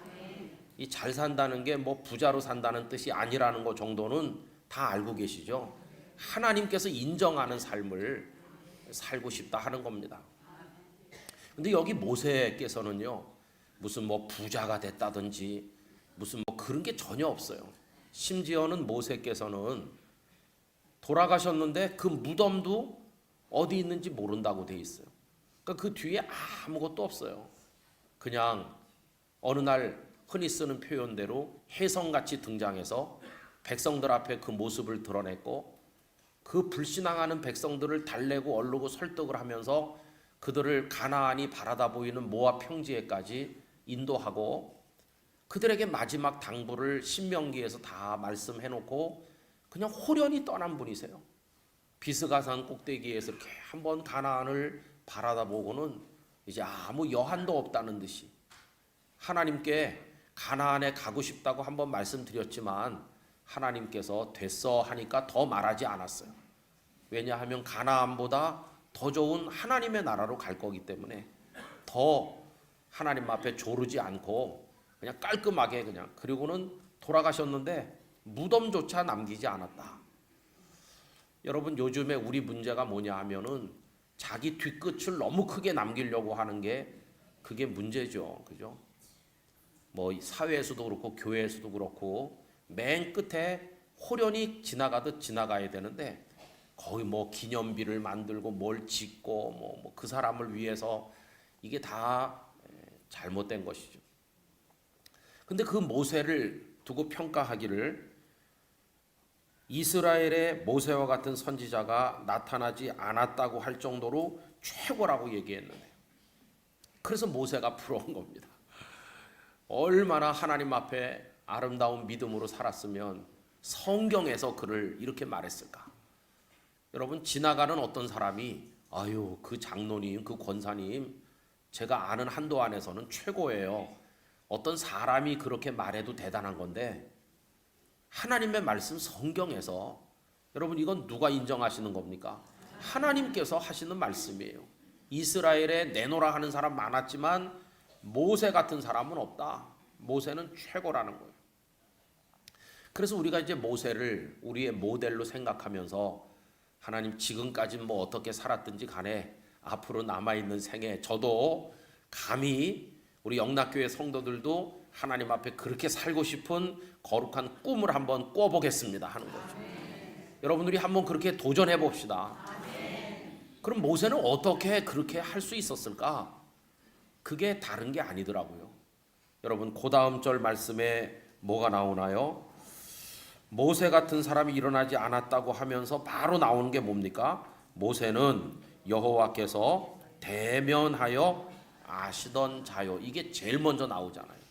이 잘 산다는 게 뭐 부자로 산다는 뜻이 아니라는 거 정도는 다 알고 계시죠. 하나님께서 인정하는 삶을 살고 싶다 하는 겁니다. 근데 여기 모세께서는요, 무슨 뭐 부자가 됐다든지 무슨 뭐 그런 게 전혀 없어요. 심지어는 모세께서는 돌아가셨는데 그 무덤도 어디 있는지 모른다고 돼 있어요. 그러니까 그 뒤에 아무것도 없어요. 그냥 어느 날 흔히 쓰는 표현대로 혜성같이 등장해서 백성들 앞에 그 모습을 드러냈고, 그 불신앙하는 백성들을 달래고 얼르고 설득을 하면서 그들을 가나안이 바라다 보이는 모압 평지에까지 인도하고, 그들에게 마지막 당부를 신명기에서 다 말씀해 놓고 그냥 호련히 떠난 분이세요. 비스가산 꼭대기에서 이렇게 한번 가나안을 바라다 보고는 이제 아무 여한도 없다는 듯이, 하나님께 가나안에 가고 싶다고 한번 말씀드렸지만 하나님께서 됐어 하니까 더 말하지 않았어요. 왜냐하면 가나안보다 더 좋은 하나님의 나라로 갈 거기 때문에 더 하나님 앞에 조르지 않고 그냥 깔끔하게 그냥, 그리고는 돌아가셨는데 무덤조차 남기지 않았다. 여러분, 요즘에 우리 문제가 뭐냐 하면은 자기 뒤끝을 너무 크게 남기려고 하는 게 그게 문제죠. 그죠? 뭐 사회에서도 그렇고 교회에서도 그렇고 맨 끝에 호련히 지나가듯 지나가야 되는데 거의 뭐 기념비를 만들고 뭘 짓고 뭐 그 사람을 위해서, 이게 다 잘못된 것이죠. 근데 그 모세를 두고 평가하기를 이스라엘의 모세와 같은 선지자가 나타나지 않았다고 할 정도로 최고라고 얘기했는데, 그래서 모세가 부러운 겁니다. 얼마나 하나님 앞에 아름다운 믿음으로 살았으면 성경에서 그를 이렇게 말했을까. 여러분, 지나가는 어떤 사람이 아유 그 장로님, 그 권사님 제가 아는 한도 안에서는 최고예요, 어떤 사람이 그렇게 말해도 대단한 건데, 하나님의 말씀 성경에서, 여러분 이건 누가 인정하시는 겁니까? 하나님께서 하시는 말씀이에요. 이스라엘에 내노라 하는 사람 많았지만 모세 같은 사람은 없다. 모세는 최고라는 거예요. 그래서 우리가 이제 모세를 우리의 모델로 생각하면서, 하나님 지금까지 뭐 어떻게 살았든지 간에 앞으로 남아있는 생에 저도 감히 우리 영락교회 성도들도 하나님 앞에 그렇게 살고 싶은 거룩한 꿈을 한번 꿔보겠습니다 하는 거죠. 여러분들이 한번 그렇게 도전해 봅시다. 그럼 모세는 어떻게 그렇게 할 수 있었을까? 그게 다른 게 아니더라고요. 여러분, 그 다음 절 말씀에 뭐가 나오나요? 모세 같은 사람이 일어나지 않았다고 하면서 바로 나오는 게 뭡니까? 모세는 여호와께서 대면하여 아시던 자요. 이게 제일 먼저 나오잖아요.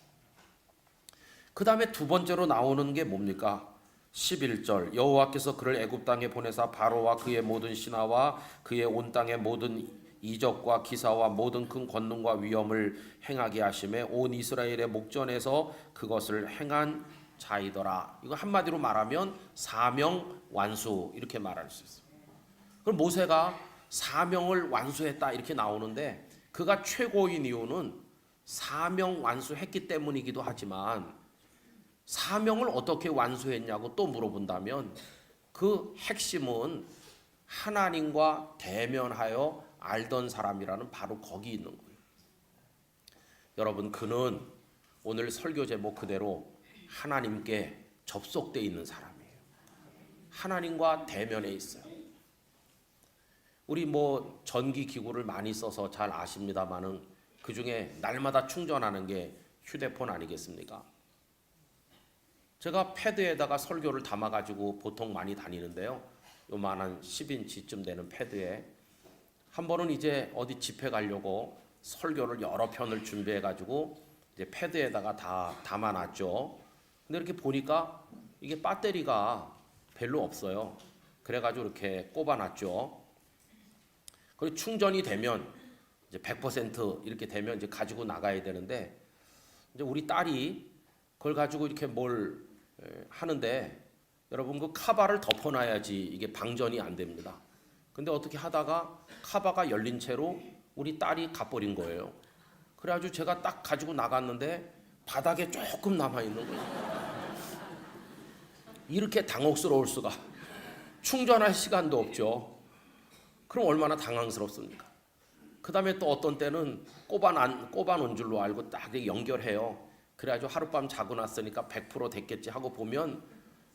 그 다음에 두 번째로 나오는 게 뭡니까? 11절, 여호와께서 그를 애굽 땅에 보내사 바로와 그의 모든 신하와 그의 온 땅의 모든 이적과 기사와 모든 큰 권능과 위엄을 행하게 하심에 온 이스라엘의 목전에서 그것을 행한 자이더라. 이거 한마디로 말하면 사명 완수, 이렇게 말할 수 있어요. 그럼 모세가 사명을 완수했다 이렇게 나오는데, 그가 최고인 이유는 사명 완수했기 때문이기도 하지만, 사명을 어떻게 완수했냐고 또 물어본다면 그 핵심은 하나님과 대면하여 알던 사람이라는 바로 거기 있는 거예요. 여러분, 그는 오늘 설교 제목 그대로 하나님께 접속되어 있는 사람이에요. 하나님과 대면에 있어요. 우리 뭐 전기 기구를 많이 써서 잘 아십니다만은 그 중에 날마다 충전하는 게 휴대폰 아니겠습니까? 제가 패드에다가 설교를 담아가지고 보통 많이 다니는데요. 요만한 10인치쯤 되는 패드에 한 번은 이제 어디 집회 가려고 설교를 여러 편을 준비해가지고 이제 패드에다가 다 담아놨죠. 근데 이렇게 보니까 이게 배터리가 별로 없어요. 그래가지고 이렇게 꼽아놨죠. 그리고 충전이 되면 이제 100% 이렇게 되면 이제 가지고 나가야 되는데, 이제 우리 딸이 그걸 가지고 이렇게 뭘 하는데, 여러분 그 카바를 덮어놔야지 이게 방전이 안 됩니다. 근데 어떻게 하다가 카바가 열린 채로 우리 딸이 가버린 거예요. 그래가지고 제가 딱 가지고 나갔는데 바닥에 조금 남아 있는 거예요. 이렇게 당혹스러울 수가. 충전할 시간도 없죠. 그럼 얼마나 당황스럽습니까? 그 다음에 또 어떤 때는 꼽아놓은 줄로 알고 딱 연결해요. 그래가지고 하룻밤 자고 났으니까 100% 됐겠지 하고 보면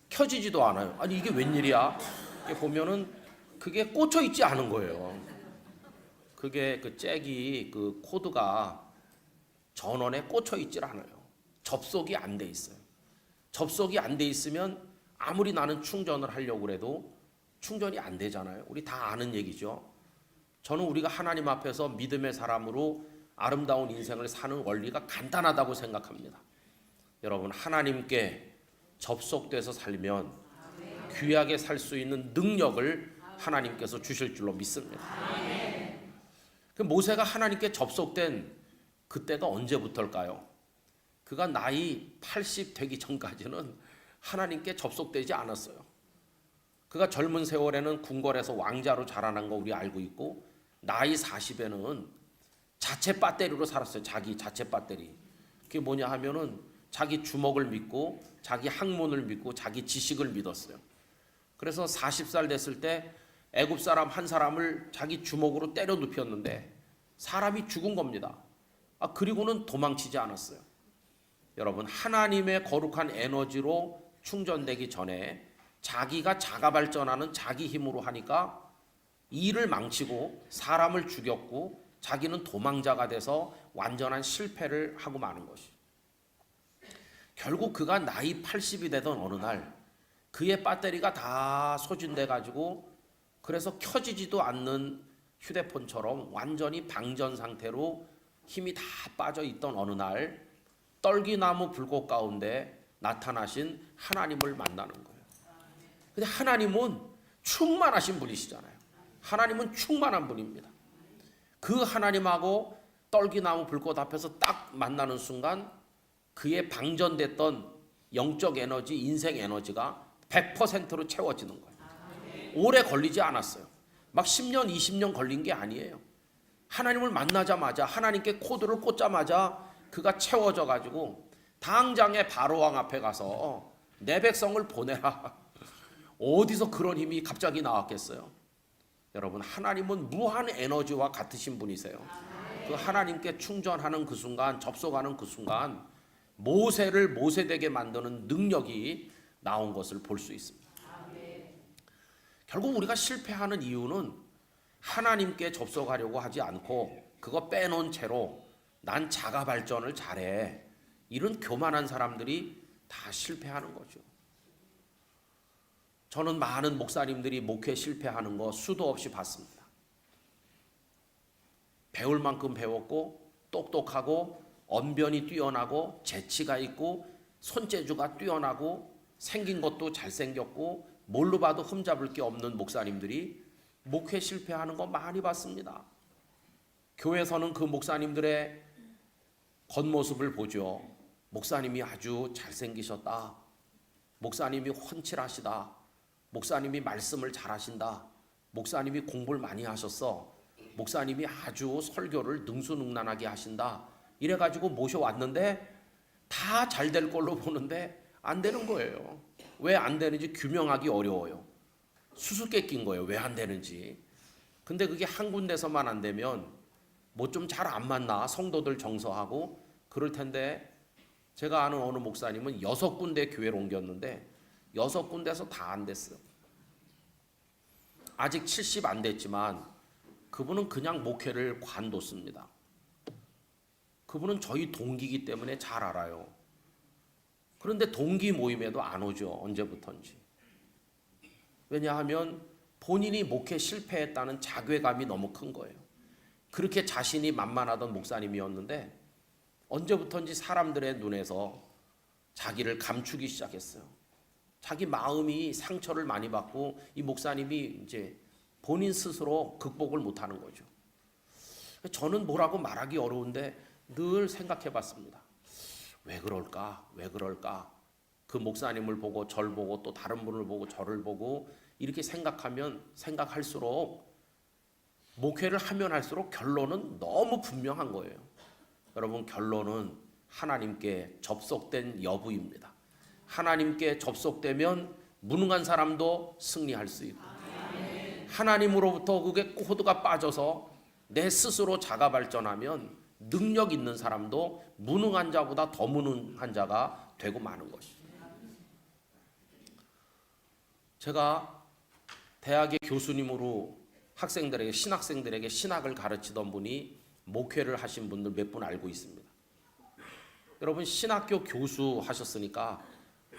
켜지지도 않아요. 아니 이게 웬일이야? 이렇게 보면은 그게 꽂혀 있지 않은 거예요. 그게 그 잭이 그 코드가 전원에 꽂혀 있질 않아요. 접속이 안 돼 있어요. 접속이 안 돼 있으면 아무리 나는 충전을 하려고 그래도 충전이 안 되잖아요. 우리 다 아는 얘기죠. 저는 우리가 하나님 앞에서 믿음의 사람으로 아름다운 인생을 사는 원리가 간단하다고 생각합니다. 여러분, 하나님께 접속돼서 살면 귀하게 살 수 있는 능력을 하나님께서 주실 줄로 믿습니다. 그 모세가 하나님께 접속된 그때가 언제부터일까요? 그가 나이 80 되기 전까지는 하나님께 접속되지 않았어요. 그가 젊은 세월에는 궁궐에서 왕자로 자라난 거 우리 알고 있고, 나이 40에는 자체 배터리로 살았어요. 자기 자체 배터리. 그게 뭐냐 하면은 자기 주먹을 믿고 자기 학문을 믿고 자기 지식을 믿었어요. 그래서 40살 됐을 때 애굽 사람 한 사람을 자기 주먹으로 때려 눕혔는데 사람이 죽은 겁니다. 그리고는 도망치지 않았어요. 여러분, 하나님의 거룩한 에너지로 충전되기 전에 자기가 자가 발전하는 자기 힘으로 하니까 일을 망치고 사람을 죽였고 자기는 도망자가 돼서 완전한 실패를 하고 마는 것이. 결국 그가 나이 80이 되던 어느 날 그의 배터리가 다 소진돼 가지고 그래서 켜지지도 않는 휴대폰처럼 완전히 방전 상태로 힘이 다 빠져 있던 어느 날 떨기나무 불꽃 가운데 나타나신 하나님을 만나는 거예요. 근데 하나님은 충만하신 분이시잖아요. 하나님은 충만한 분입니다. 그 하나님하고 떨기나무 불꽃 앞에서 딱 만나는 순간 그의 방전됐던 영적 에너지, 인생 에너지가 100%로 채워지는 거예요. 오래 걸리지 않았어요. 막 10년, 20년 걸린 게 아니에요. 하나님을 만나자마자, 하나님께 코드를 꽂자마자 그가 채워져 가지고 당장에 바로왕 앞에 가서 내 백성을 보내라. 어디서 그런 힘이 갑자기 나왔겠어요? 여러분, 하나님은 무한 에너지와 같으신 분이세요. 그 하나님께 충전하는 그 순간, 접속하는 그 순간 모세를 모세되게 만드는 능력이 나온 것을 볼 수 있습니다. 결국 우리가 실패하는 이유는 하나님께 접속하려고 하지 않고 그거 빼놓은 채로 난 자가 발전을 잘해, 이런 교만한 사람들이 다 실패하는 거죠. 저는 많은 목사님들이 목회 실패하는 거 수도 없이 봤습니다. 배울 만큼 배웠고 똑똑하고 언변이 뛰어나고 재치가 있고 손재주가 뛰어나고 생긴 것도 잘생겼고 뭘로 봐도 흠잡을 게 없는 목사님들이 목회 실패하는 거 많이 봤습니다. 교회에서는 그 목사님들의 겉모습을 보죠. 목사님이 아주 잘생기셨다. 목사님이 훤칠하시다. 목사님이 말씀을 잘하신다. 목사님이 공부를 많이 하셨어. 목사님이 아주 설교를 능수능란하게 하신다. 이래가지고 모셔왔는데 다 잘 될 걸로 보는데 안 되는 거예요. 왜 안 되는지 규명하기 어려워요. 수수께끼인 거예요. 왜 안 되는지. 근데 그게 한 군데서만 안 되면 뭐 좀 잘 안 맞나 성도들 정서하고 그럴 텐데, 제가 아는 어느 목사님은 6군데 교회를 옮겼는데 6군데서 다 안 됐어요. 아직 70 안 됐지만 그분은 그냥 목회를 관뒀습니다. 그분은 저희 동기이기 때문에 잘 알아요. 그런데 동기 모임에도 안 오죠. 언제부턴지. 왜냐하면 본인이 목회 실패했다는 자괴감이 너무 큰 거예요. 그렇게 자신이 만만하던 목사님이었는데 언제부턴지 사람들의 눈에서 자기를 감추기 시작했어요. 자기 마음이 상처를 많이 받고 이 목사님이 이제 본인 스스로 극복을 못하는 거죠. 저는 뭐라고 말하기 어려운데 늘 생각해 봤습니다. 왜 그럴까? 왜 그럴까? 그 목사님을 보고 절 보고 또 다른 분을 보고 저를 보고 이렇게 생각하면 생각할수록 목회를 하면 할수록 결론은 너무 분명한 거예요. 여러분, 결론은 하나님께 접속된 여부입니다. 하나님께 접속되면 무능한 사람도 승리할 수 있고, 하나님으로부터 그게 코드가 빠져서 내 스스로 자가 발전하면 능력 있는 사람도 무능한 자보다 더 무능한 자가 되고 마는 것이죠. 제가 대학의 교수님으로 학생들에게, 신학생들에게 신학을 가르치던 분이 목회를 하신 분들 몇 분 알고 있습니다. 여러분, 신학교 교수 하셨으니까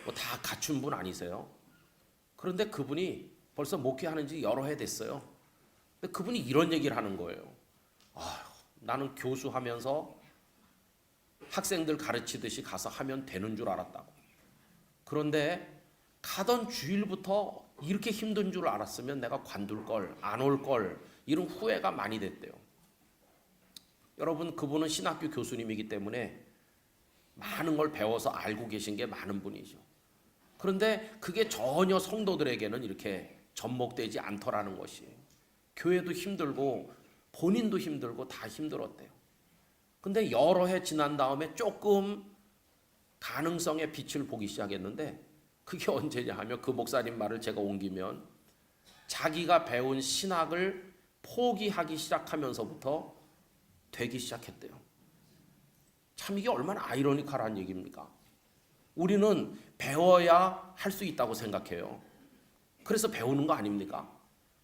뭐 다 갖춘 분 아니세요? 그런데 그분이 벌써 목회하는 지 여러 해 됐어요. 근데 그분이 이런 얘기를 하는 거예요. 나는 교수하면서 학생들 가르치듯이 가서 하면 되는 줄 알았다고. 그런데 가던 주일부터 이렇게 힘든 줄 알았으면 내가 관둘 걸, 안 올 걸, 이런 후회가 많이 됐대요. 여러분, 그분은 신학교 교수님이기 때문에 많은 걸 배워서 알고 계신 게 많은 분이죠. 그런데 그게 전혀 성도들에게는 이렇게 접목되지 않더라는 것이에요. 교회도 힘들고 본인도 힘들고 다 힘들었대요. 근데 여러 해 지난 다음에 조금 가능성의 빛을 보기 시작했는데, 그게 언제냐 하면 그 목사님 말을 제가 옮기면 자기가 배운 신학을 포기하기 시작하면서부터 되기 시작했대요. 참, 이게 얼마나 아이러니컬한 얘기입니까? 우리는 배워야 할 수 있다고 생각해요. 그래서 배우는 거 아닙니까?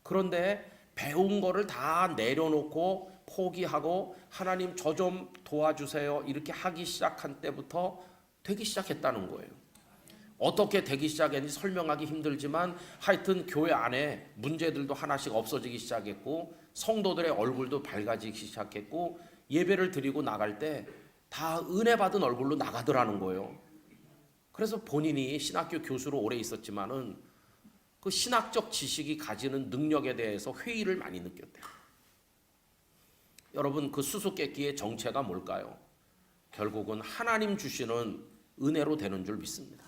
그런데 배운 거를 다 내려놓고 포기하고 하나님 저 좀 도와주세요 이렇게 하기 시작한 때부터 되기 시작했다는 거예요. 어떻게 되기 시작했는지 설명하기 힘들지만 하여튼 교회 안에 문제들도 하나씩 없어지기 시작했고, 성도들의 얼굴도 밝아지기 시작했고, 예배를 드리고 나갈 때 다 은혜 받은 얼굴로 나가더라는 거예요. 그래서 본인이 신학교 교수로 오래 있었지만은 그 신학적 지식이 가지는 능력에 대해서 회의를 많이 느꼈대요. 여러분, 그 수수께끼의 정체가 뭘까요? 결국은 하나님 주시는 은혜로 되는 줄 믿습니다.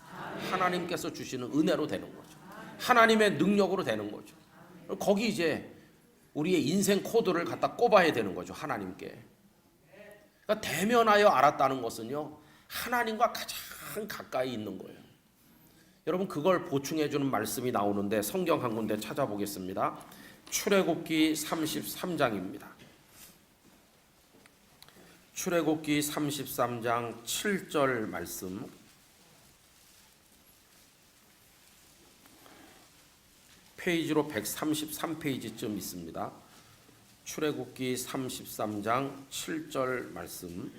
하나님께서 주시는 은혜로 되는 거죠. 하나님의 능력으로 되는 거죠. 거기 이제 우리의 인생 코드를 갖다 꼽아야 되는 거죠. 하나님께. 그러니까 대면하여 알았다는 것은요, 하나님과 가장 가까이 있는 거예요. 여러분, 그걸 보충해 주는 말씀이 나오는데 성경 한 군데 찾아보겠습니다. 출애굽기 33장입니다. 출애굽기 33장 7절 말씀. 페이지로 133페이지쯤 있습니다. 출애굽기 33장 7절 말씀.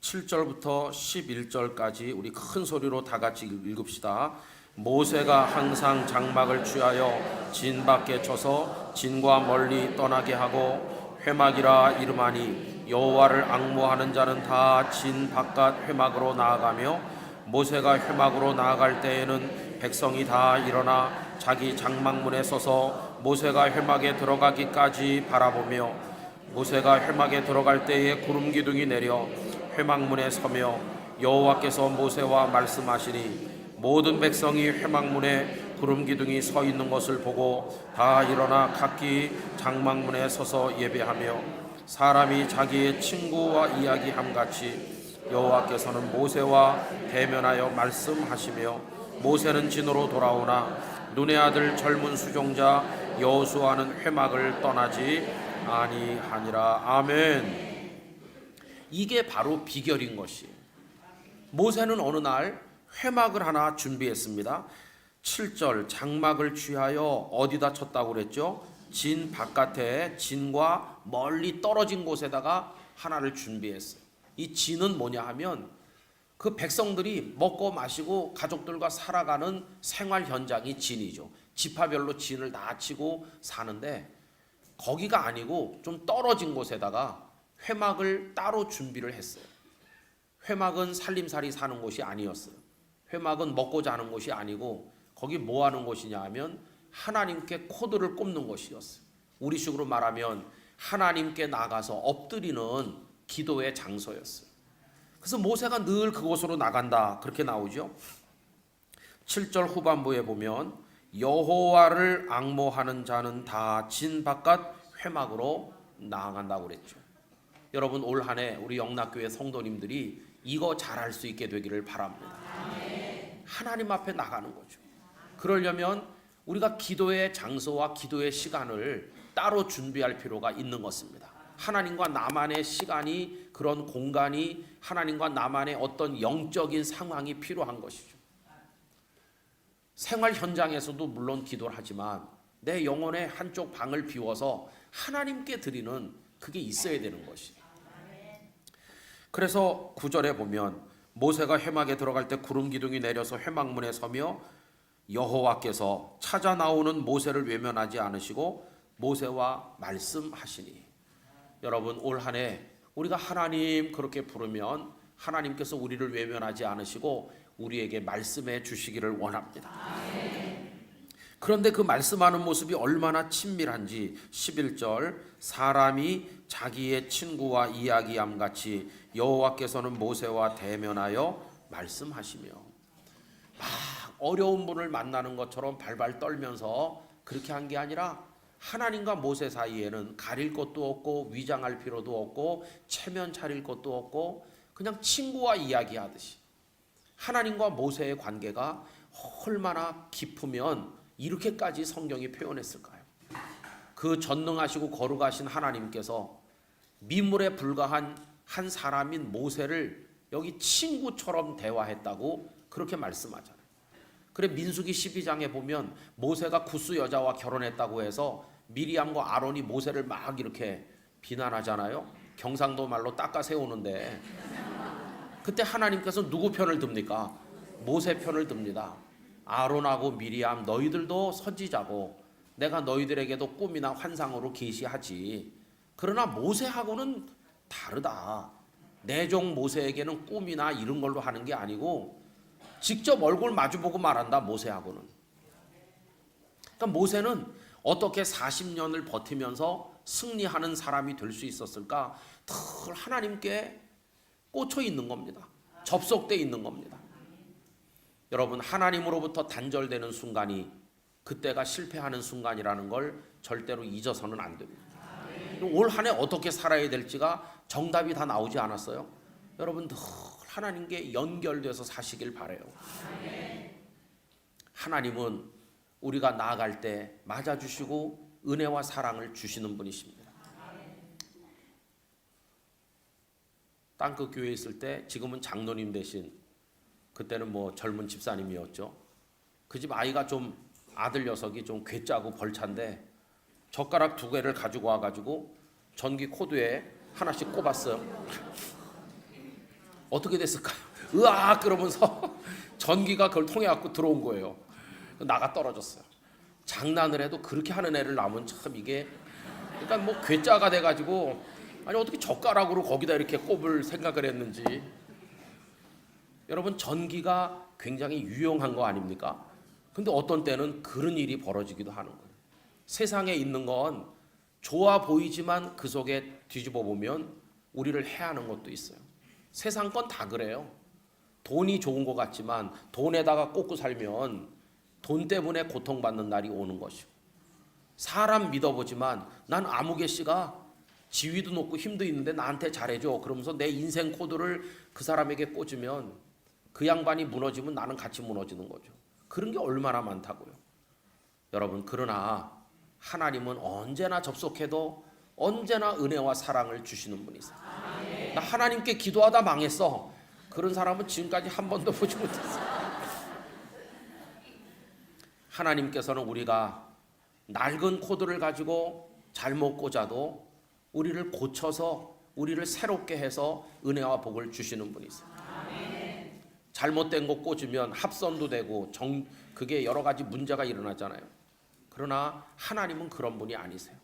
7절부터 11절까지 우리 큰 소리로 다 같이 읽읍시다. 모세가 항상 장막을 취하여 진 밖에 쳐서 진과 멀리 떠나게 하고 회막이라 이름하니 여호와를 앙모하는 자는 다 진 바깥 회막으로 나아가며, 모세가 회막으로 나아갈 때에는 백성이 다 일어나 자기 장막문에 서서 모세가 회막에 들어가기까지 바라보며, 모세가 회막에 들어갈 때에 구름 기둥이 내려 회막문에 서며 여호와께서 모세와 말씀하시니 모든 백성이 회막문에 구름 기둥이 서 있는 것을 보고 다 일어나 각기 장막문에 서서 예배하며, 사람이 자기의 친구와 이야기함 같이 여호와께서는 모세와 대면하여 말씀하시며, 모세는 진으로 돌아오나 눈의 아들 젊은 수종자 여호수아는 회막을 떠나지 아니하니라. 아멘. 이게 바로 비결인 것이에요. 모세는 어느 날 회막을 하나 준비했습니다. 7절, 장막을 취하여 어디다 쳤다고 그랬죠? 진 바깥에, 진과 멀리 떨어진 곳에다가 하나를 준비했어요. 이 진은 뭐냐 하면 그 백성들이 먹고 마시고 가족들과 살아가는 생활 현장이 진이죠. 지파별로 진을 다 치고 사는데, 거기가 아니고 좀 떨어진 곳에다가 회막을 따로 준비를 했어요. 회막은 살림살이 사는 곳이 아니었어요. 회막은 먹고 자는 곳이 아니고 거기 뭐 하는 곳이냐 하면 하나님께 코드를 꼽는 곳이었어요. 우리식으로 말하면 하나님께 나가서 엎드리는 기도의 장소였어요. 그래서 모세가 늘 그곳으로 나간다 그렇게 나오죠. 7절 후반부에 보면 여호와를 앙모하는 자는 다 진 바깥 회막으로 나아간다고 그랬죠. 여러분 올 한 해 우리 영락교회 성도님들이 이거 잘할 수 있게 되기를 바랍니다. 하나님 앞에 나가는 거죠. 그러려면 우리가 기도의 장소와 기도의 시간을 따로 준비할 필요가 있는 것입니다. 하나님과 나만의 시간이, 그런 공간이, 하나님과 나만의 어떤 영적인 상황이 필요한 것이죠. 생활 현장에서도 물론 기도를 하지만 내 영혼의 한쪽 방을 비워서 하나님께 드리는 그게 있어야 되는 것이에요. 그래서 9절에 보면 모세가 회막에 들어갈 때 구름 기둥이 내려서 회막문에 서며 여호와께서 찾아 나오는 모세를 외면하지 않으시고 모세와 말씀하시니. 여러분 올 한 해 우리가 하나님 그렇게 부르면 하나님께서 우리를 외면하지 않으시고 우리에게 말씀해 주시기를 원합니다. 그런데 그 말씀하는 모습이 얼마나 친밀한지 11절 사람이 자기의 친구와 이야기함 같이 여호와께서는 모세와 대면하여 말씀하시며. 막 어려운 분을 만나는 것처럼 발발 떨면서 그렇게 한 게 아니라 하나님과 모세 사이에는 가릴 것도 없고 위장할 필요도 없고 체면 차릴 것도 없고 그냥 친구와 이야기하듯이 하나님과 모세의 관계가 얼마나 깊으면 이렇게까지 성경이 표현했을까요? 그 전능하시고 거룩하신 하나님께서 미물에 불과한 한 사람인 모세를 여기 친구처럼 대화했다고 그렇게 말씀하잖아요. 그래 민수기 12장에 보면 모세가 구스 여자와 결혼했다고 해서 미리암과 아론이 모세를 막 이렇게 비난하잖아요. 경상도 말로 닦아 세우는데 그때 하나님께서 누구 편을 듭니까? 모세 편을 듭니다. 아론하고 미리암 너희들도 선지자고 내가 너희들에게도 꿈이나 환상으로 계시하지. 그러나 모세하고는 다르다. 내 종 모세에게는 꿈이나 이런 걸로 하는 게 아니고 직접 얼굴 마주보고 말한다. 모세하고는. 그러니까 모세는 어떻게 40년을 버티면서 승리하는 사람이 될 수 있었을까? 늘 하나님께 꽂혀 있는 겁니다. 접속돼 있는 겁니다. 여러분 하나님으로부터 단절되는 순간이 그때가 실패하는 순간이라는 걸 절대로 잊어서는 안 됩니다. 올 한 해 어떻게 살아야 될지가 정답이 다 나오지 않았어요? 여러분 늘 하나님께 연결돼서 사시길 바라요. 하나님은 우리가 나아갈 때 맞아주시고 은혜와 사랑을 주시는 분이십니다. 땅끝 교회에 있을 때 지금은 장로님 대신 그때는 뭐 젊은 집사님이었죠. 그 집 아이가 좀 아들 녀석이 좀 괴짜고 벌찬데 젓가락 2개를 가지고 와가지고 전기 코드에 하나씩 꼽았어요. 어떻게 됐을까요? 으악 그러면서 전기가 그걸 통해 갖고 들어온 거예요. 나가 떨어졌어요. 장난을 해도 그렇게 하는 애를 낳으면 참 이게 그러니까 뭐 괴짜가 돼가지고 아니 어떻게 젓가락으로 거기다 이렇게 꼽을 생각을 했는지. 여러분 전기가 굉장히 유용한 거 아닙니까? 근데 어떤 때는 그런 일이 벌어지기도 하는 거예요. 세상에 있는 건 좋아 보이지만 그 속에 뒤집어 보면 우리를 해하는 것도 있어요. 세상 건 다 그래요. 돈이 좋은 것 같지만 돈에다가 꽂고 살면 돈 때문에 고통받는 날이 오는 것이고 사람 믿어보지만 난 아무개 씨가 지위도 높고 힘도 있는데 나한테 잘해줘 그러면서 내 인생 코드를 그 사람에게 꽂으면 그 양반이 무너지면 나는 같이 무너지는 거죠. 그런 게 얼마나 많다고요. 여러분 그러나 하나님은 언제나 접속해도 언제나 은혜와 사랑을 주시는 분이세요. 나 하나님께 기도하다 망했어. 그런 사람은 지금까지 한 번도 보지 못했어요. 하나님께서는 우리가 낡은 코드를 가지고 잘못 꽂아도 우리를 고쳐서 우리를 새롭게 해서 은혜와 복을 주시는 분이세요. 잘못된 거 꽂으면 합선도 되고 그게 여러 가지 문제가 일어나잖아요. 그러나 하나님은 그런 분이 아니세요.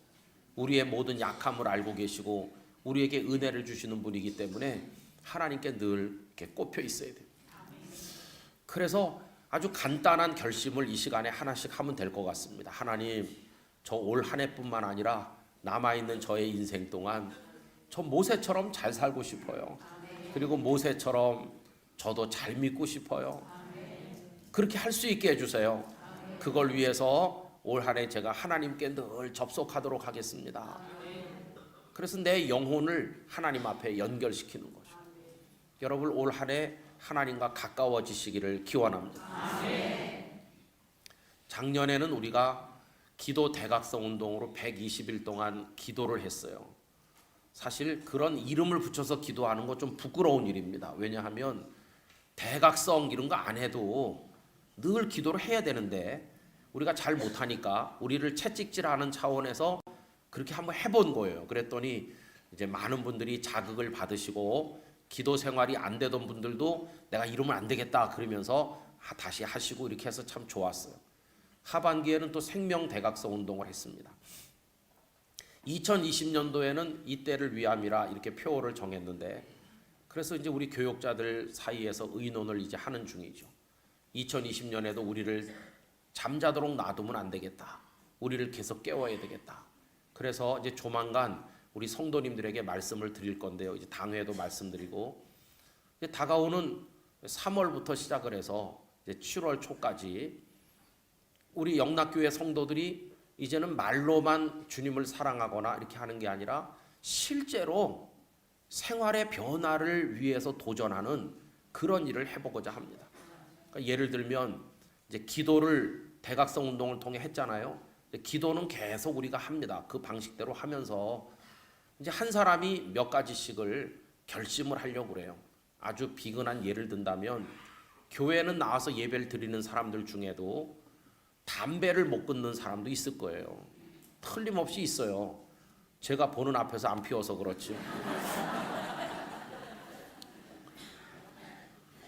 우리의 모든 약함을 알고 계시고 우리에게 은혜를 주시는 분이기 때문에 하나님께 늘 이렇게 꼽혀 있어야 돼요. 그래서 아주 간단한 결심을 이 시간에 하나씩 하면 될 것 같습니다. 하나님, 저 올 한 해뿐만 아니라 남아있는 저의 인생 동안 저 모세처럼 잘 살고 싶어요. 그리고 모세처럼 저도 잘 믿고 싶어요. 그렇게 할 수 있게 해주세요. 그걸 위해서 올 한 해 제가 하나님께 늘 접속하도록 하겠습니다. 그래서 내 영혼을 하나님 앞에 연결시키는 거죠. 여러분 올 한 해 하나님과 가까워지시기를 기원합니다. 작년에는 우리가 기도 대각성 운동으로 120일 동안 기도를 했어요. 사실 그런 이름을 붙여서 기도하는 거 좀 부끄러운 일입니다. 왜냐하면 대각성 이런 거 안 해도 늘 기도를 해야 되는데 우리가 잘 못하니까 우리를 채찍질하는 차원에서 그렇게 한번 해본 거예요. 그랬더니 이제 많은 분들이 자극을 받으시고 기도 생활이 안 되던 분들도 내가 이러면 안 되겠다 그러면서 다시 하시고 이렇게 해서 참 좋았어요. 하반기에는 또 생명 대각성 운동을 했습니다. 2020년도에는 이때를 위함이라 이렇게 표어를 정했는데 그래서 이제 우리 교육자들 사이에서 의논을 이제 하는 중이죠. 2020년에도 우리를 잠자도록 놔두면 안 되겠다. 우리를 계속 깨워야 되겠다. 그래서 이제 조만간 우리 성도님들에게 말씀을 드릴 건데요. 이제 당회에도 말씀드리고 이제 다가오는 3월부터 시작을 해서 이제 7월 초까지 우리 영락교회 성도들이 이제는 말로만 주님을 사랑하거나 이렇게 하는 게 아니라 실제로 생활의 변화를 위해서 도전하는 그런 일을 해보고자 합니다. 그러니까 예를 들면 이제 기도를 대각성 운동을 통해 했잖아요. 기도는 계속 우리가 합니다. 그 방식대로 하면서 이제 한 사람이 몇 가지씩을 결심을 하려고 그래요. 아주 비근한 예를 든다면 교회는 나와서 예배를 드리는 사람들 중에도 담배를 못 끊는 사람도 있을 거예요. 틀림없이 있어요. 제가 보는 앞에서 안 피워서 그렇지.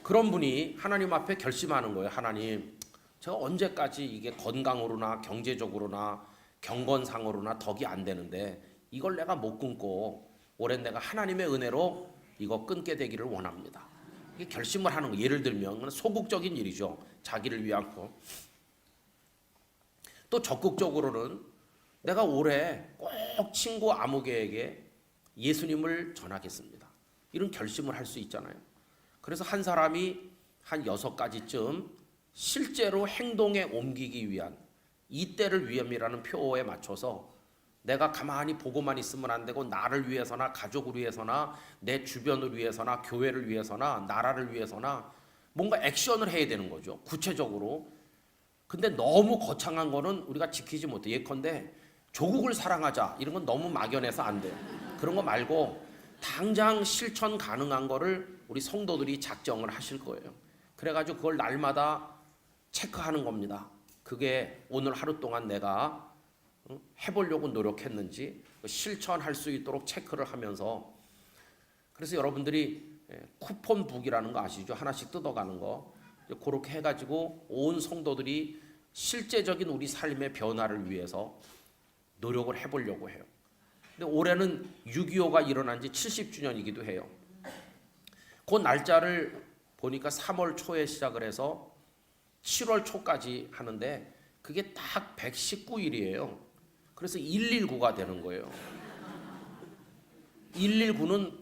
그런 분이 하나님 앞에 결심하는 거예요. 하나님, 제가 언제까지 이게 건강으로나 경제적으로나 경건상으로나 덕이 안 되는데 이걸 내가 못 끊고 올해 내가 하나님의 은혜로 이거 끊게 되기를 원합니다. 이게 결심을 하는 거. 예를 들면 소극적인 일이죠. 자기를 위한 거. 또 적극적으로는 내가 올해 꼭 친구 아무개에게 예수님을 전하겠습니다. 이런 결심을 할 수 있잖아요. 그래서 한 사람이 한 6가지쯤 실제로 행동에 옮기기 위한 이때를 위함이라는 표어에 맞춰서 내가 가만히 보고만 있으면 안 되고 나를 위해서나 가족을 위해서나 내 주변을 위해서나 교회를 위해서나 나라를 위해서나 뭔가 액션을 해야 되는 거죠. 구체적으로. 근데 너무 거창한 거는 우리가 지키지 못해. 예컨대 조국을 사랑하자 이런 건 너무 막연해서 안 돼요. 그런 거 말고 당장 실천 가능한 거를 우리 성도들이 작정을 하실 거예요. 그래가지고 그걸 날마다 체크하는 겁니다. 그게 오늘 하루 동안 내가 해보려고 노력했는지 실천할 수 있도록 체크를 하면서 그래서 여러분들이 쿠폰북이라는 거 아시죠? 하나씩 뜯어가는 거 그렇게 해가지고 온 성도들이 실제적인 우리 삶의 변화를 위해서 노력을 해보려고 해요. 근데 올해는 6.25가 일어난 지 70주년이기도 해요. 그 날짜를 보니까 3월 초에 시작을 해서 7월 초까지 하는데 그게 딱 119일이에요. 그래서 119가 되는 거예요. 119는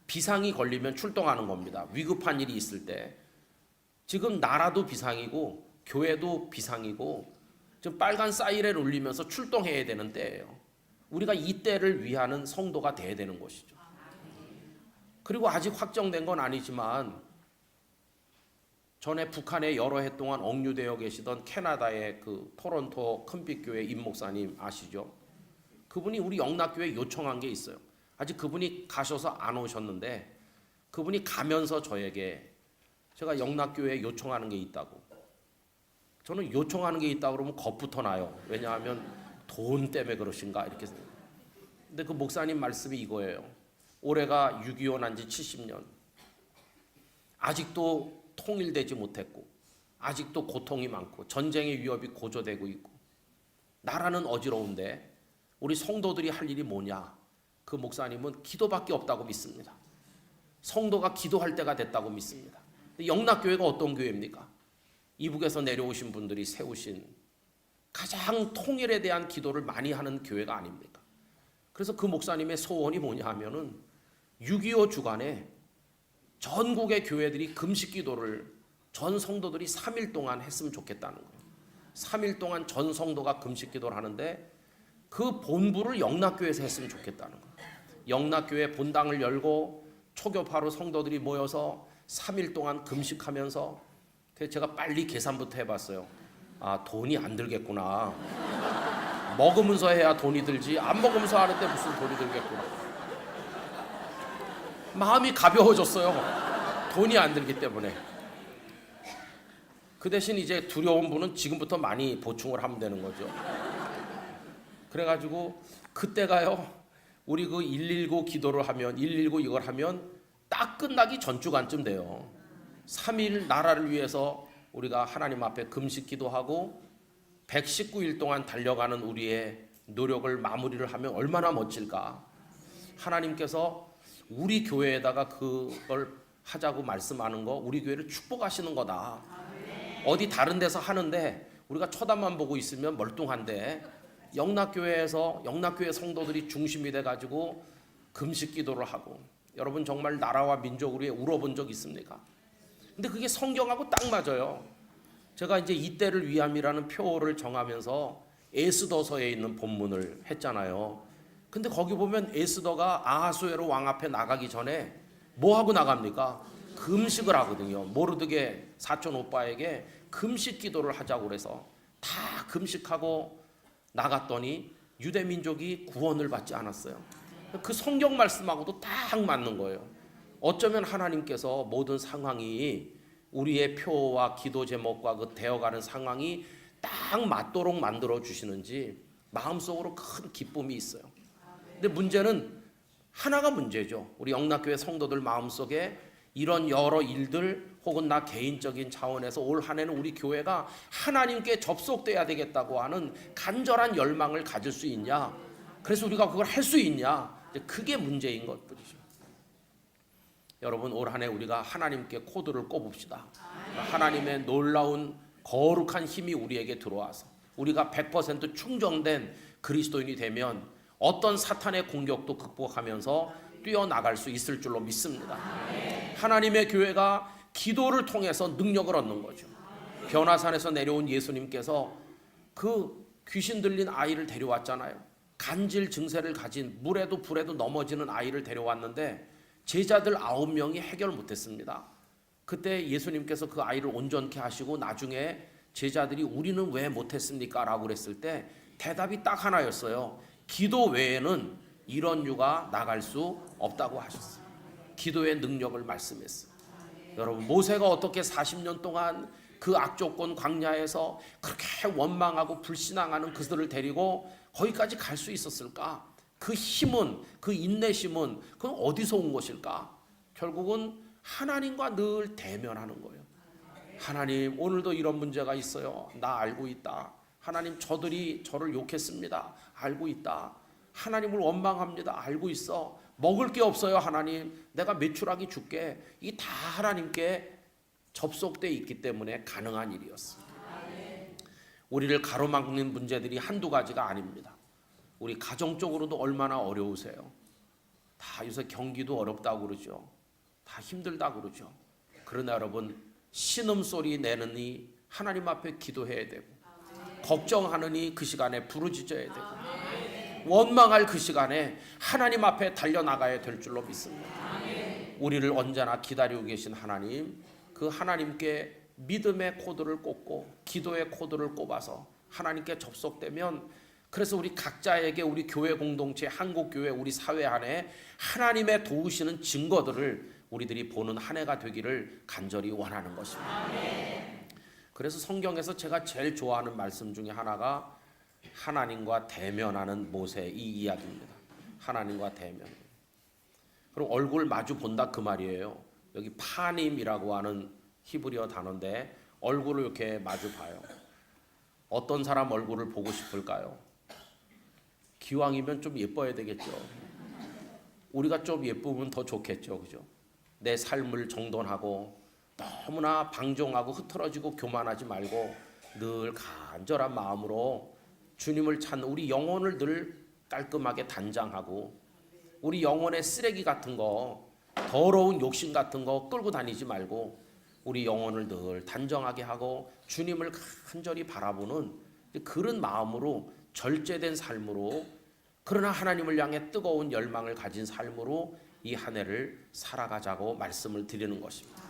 비상이 걸리면 출동하는 겁니다. 위급한 일이 있을 때. 지금 나라도 비상이고 교회도 비상이고 지금 빨간 사이렌 울리면서 출동해야 되는 때예요. 우리가 이 때를 위하는 성도가 돼야 되는 것이죠. 그리고 아직 확정된 건 아니지만 전에 북한에 여러 해 동안 억류되어 계시던 캐나다의 그 토론토 큰빛교회 임 목사님 아시죠? 그분이 우리 영락교회 요청한 게 있어요. 아직 그분이 가셔서 안 오셨는데 그분이 가면서 저에게 제가 영락교회에 요청하는 게 있다고. 저는 요청하는 게 있다고 그러면 겁부터 나요. 왜냐하면 돈 때문에 그러신가 이렇게 생각해요. 근데 그 목사님 말씀이 이거예요. 올해가 6.25 난 지 70년. 아직도 통일되지 못했고 아직도 고통이 많고 전쟁의 위협이 고조되고 있고 나라는 어지러운데 우리 성도들이 할 일이 뭐냐? 그 목사님은 기도밖에 없다고 믿습니다. 성도가 기도할 때가 됐다고 믿습니다. 영락교회가 어떤 교회입니까? 이북에서 내려오신 분들이 세우신 가장 통일에 대한 기도를 많이 하는 교회가 아닙니까? 그래서 그 목사님의 소원이 뭐냐 하면은 6.25 주간에 전국의 교회들이 금식 기도를 전 성도들이 3일 동안 했으면 좋겠다는 거예요. 3일 동안 전 성도가 금식 기도를 하는데 그 본부를 영락교회에서 했으면 좋겠다는 거예요. 영락교회 본당을 열고 초교파로 성도들이 모여서 3일 동안 금식하면서, 그래서 제가 빨리 계산부터 해봤어요. 아, 돈이 안 들겠구나. 먹으면서 해야 돈이 들지 안 먹으면서 하는데 무슨 돈이 들겠구나. 마음이 가벼워졌어요. 돈이 안 들기 때문에. 그 대신 이제 두려운 분은 지금부터 많이 보충을 하면 되는 거죠. 그래가지고 그때가요, 우리 그 119 기도를 하면, 119 이걸 하면 딱 끝나기 전주간쯤 돼요. 3일 나라를 위해서 우리가 하나님 앞에 금식 기도하고 119일 동안 달려가는 우리의 노력을 마무리를 하면 얼마나 멋질까. 하나님께서 우리 교회에다가 그걸 하자고 말씀하는 거, 우리 교회를 축복하시는 거다. 어디 다른 데서 하는데 우리가 쳐다만 보고 있으면 멀뚱한데, 영락교회에서 영락교회 성도들이 중심이 돼가지고 금식 기도를 하고, 여러분 정말 나라와 민족을 위해 울어본 적 있습니까? 근데 그게 성경하고 딱 맞아요. 제가 이제 이때를 위함이라는 표어를 정하면서 에스더서에 있는 본문을 했잖아요. 근데 거기 보면 에스더가 아하수에로 왕 앞에 나가기 전에 뭐 하고 나갑니까? 금식을 하거든요. 모르드게 사촌 오빠에게 금식 기도를 하자고 그래서 다 금식하고 나갔더니 유대 민족이 구원을 받지 않았어요. 그 성경 말씀하고도 딱 맞는 거예요. 어쩌면 하나님께서 모든 상황이 우리의 표와 기도 제목과 그 되어가는 상황이 딱 맞도록 만들어 주시는지 마음속으로 큰 기쁨이 있어요. 근데 문제는 하나가 문제죠. 우리 영락교회 성도들 마음속에 이런 여러 일들 혹은 나 개인적인 차원에서 올 한 해는 우리 교회가 하나님께 접속돼야 되겠다고 하는 간절한 열망을 가질 수 있냐, 그래서 우리가 그걸 할 수 있냐, 그게 문제인 것들이죠. 여러분 올 한 해 우리가 하나님께 코드를 꼽읍시다. 하나님의 놀라운 거룩한 힘이 우리에게 들어와서 우리가 100% 충전된 그리스도인이 되면 어떤 사탄의 공격도 극복하면서 뛰어나갈 수 있을 줄로 믿습니다. 하나님의 교회가 기도를 통해서 능력을 얻는 거죠. 변화산에서 내려온 예수님께서 그 귀신 들린 아이를 데려왔잖아요. 간질 증세를 가진, 물에도 불에도 넘어지는 아이를 데려왔는데 제자들 9명이 해결 못했습니다. 그때 예수님께서 그 아이를 온전케 하시고 나중에 제자들이 우리는 왜 못했습니까? 라고 그랬을 때 대답이 딱 하나였어요. 기도 외에는 이런 유가 나갈 수 없다고 하셨어요. 기도의 능력을 말씀했어요. 여러분 모세가 어떻게 40년 동안 그 악조건 광야에서 그렇게 원망하고 불신앙하는 그들을 데리고 거기까지 갈 수 있었을까? 그 힘은, 그 인내심은 그건 어디서 온 것일까? 결국은 하나님과 늘 대면하는 거예요. 하나님 오늘도 이런 문제가 있어요. 나 알고 있다. 하나님 저들이 저를 욕했습니다. 알고 있다. 하나님을 원망합니다. 알고 있어. 먹을 게 없어요. 하나님 내가 메추라기 줄게. 이게 다 하나님께 접속되어 있기 때문에 가능한 일이었습니다. 우리를 가로막는 문제들이 한두 가지가 아닙니다. 우리 가정적으로도 얼마나 어려우세요. 다 요새 경기도 어렵다고 그러죠. 다 힘들다고 그러죠. 그러나 여러분 신음소리 내느니 하나님 앞에 기도해야 되고, 걱정하느니 그 시간에 부르짖어야 되고, 원망할 그 시간에 하나님 앞에 달려나가야 될 줄로 믿습니다. 우리를 언제나 기다리고 계신 하나님, 그 하나님께 믿음의 코드를 꽂고 기도의 코드를 꼽아서 하나님께 접속되면, 그래서 우리 각자에게 우리 교회 공동체, 한국교회, 우리 사회 안에 하나님의 도우시는 증거들을 우리들이 보는 한 해가 되기를 간절히 원하는 것입니다. 그래서 성경에서 제가 제일 좋아하는 말씀 중에 하나가 하나님과 대면하는 모세 이 이야기입니다. 하나님과 대면. 그럼 얼굴 마주 본다 그 말이에요. 여기 파님이라고 하는 히브리어 단어인데 얼굴을 이렇게 마주 봐요. 어떤 사람 얼굴을 보고 싶을까요? 기왕이면 좀 예뻐야 되겠죠. 우리가 좀 예쁘면 더 좋겠죠, 그죠? 내 삶을 정돈하고 너무나 방종하고 흐트러지고 교만하지 말고 늘 간절한 마음으로 주님을 찾는 우리 영혼을 늘 깔끔하게 단장하고 우리 영혼의 쓰레기 같은 거 더러운 욕심 같은 거 끌고 다니지 말고 우리 영혼을 늘 단정하게 하고 주님을 간절히 바라보는 그런 마음으로 절제된 삶으로 그러나 하나님을 향해 뜨거운 열망을 가진 삶으로 이 한 해를 살아가자고 말씀을 드리는 것입니다.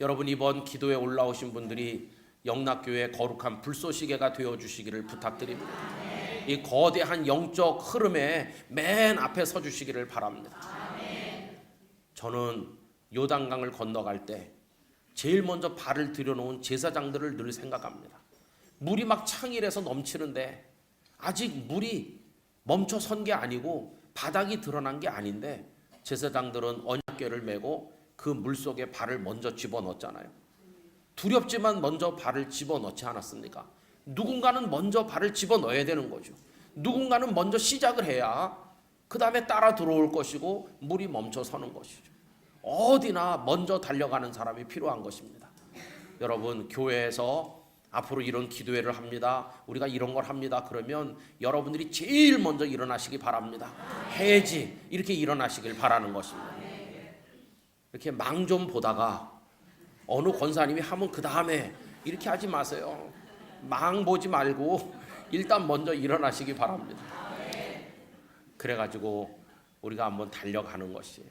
여러분 이번 기도에 올라오신 분들이 영락교회 거룩한 불쏘시개가 되어주시기를 부탁드립니다. 이 거대한 영적 흐름에 맨 앞에 서주시기를 바랍니다. 저는 요단강을 건너갈 때 제일 먼저 발을 들여놓은 제사장들을 늘 생각합니다. 물이 막 창일해서 넘치는데 아직 물이 멈춰선 게 아니고 바닥이 드러난 게 아닌데 제사장들은 언약궤를 메고 그 물속에 발을 먼저 집어넣었잖아요. 두렵지만 먼저 발을 집어넣지 않았습니까? 누군가는 먼저 발을 집어넣어야 되는 거죠. 누군가는 먼저 시작을 해야 그 다음에 따라 들어올 것이고 물이 멈춰서는 것이죠. 어디나 먼저 달려가는 사람이 필요한 것입니다. 여러분 교회에서 앞으로 이런 기도회를 합니다. 우리가 이런 걸 합니다. 그러면 여러분들이 제일 먼저 일어나시기 바랍니다. 해야지 이렇게 일어나시길 바라는 것입니다. 이렇게 망 좀 보다가 어느 권사님이 하면 그 다음에 이렇게 하지 마세요. 망 보지 말고 일단 먼저 일어나시기 바랍니다. 그래가지고 우리가 한번 달려가는 것이에요.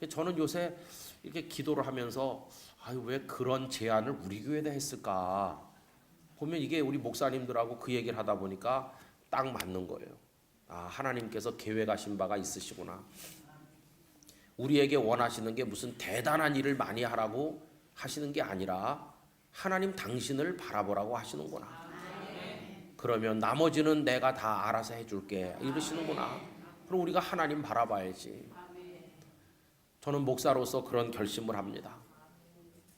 저는 요새 이렇게 기도를 하면서 왜 그런 제안을 우리 교회에다 했을까 보면 이게 우리 목사님들하고 그 얘기를 하다 보니까 딱 맞는 거예요. 하나님께서 계획하신 바가 있으시구나. 우리에게 원하시는 게 무슨 대단한 일을 많이 하라고 하시는 게 아니라 하나님 당신을 바라보라고 하시는구나. 그러면 나머지는 내가 다 알아서 해줄게 이러시는구나. 그럼 우리가 하나님 바라봐야지. 저는 목사로서 그런 결심을 합니다.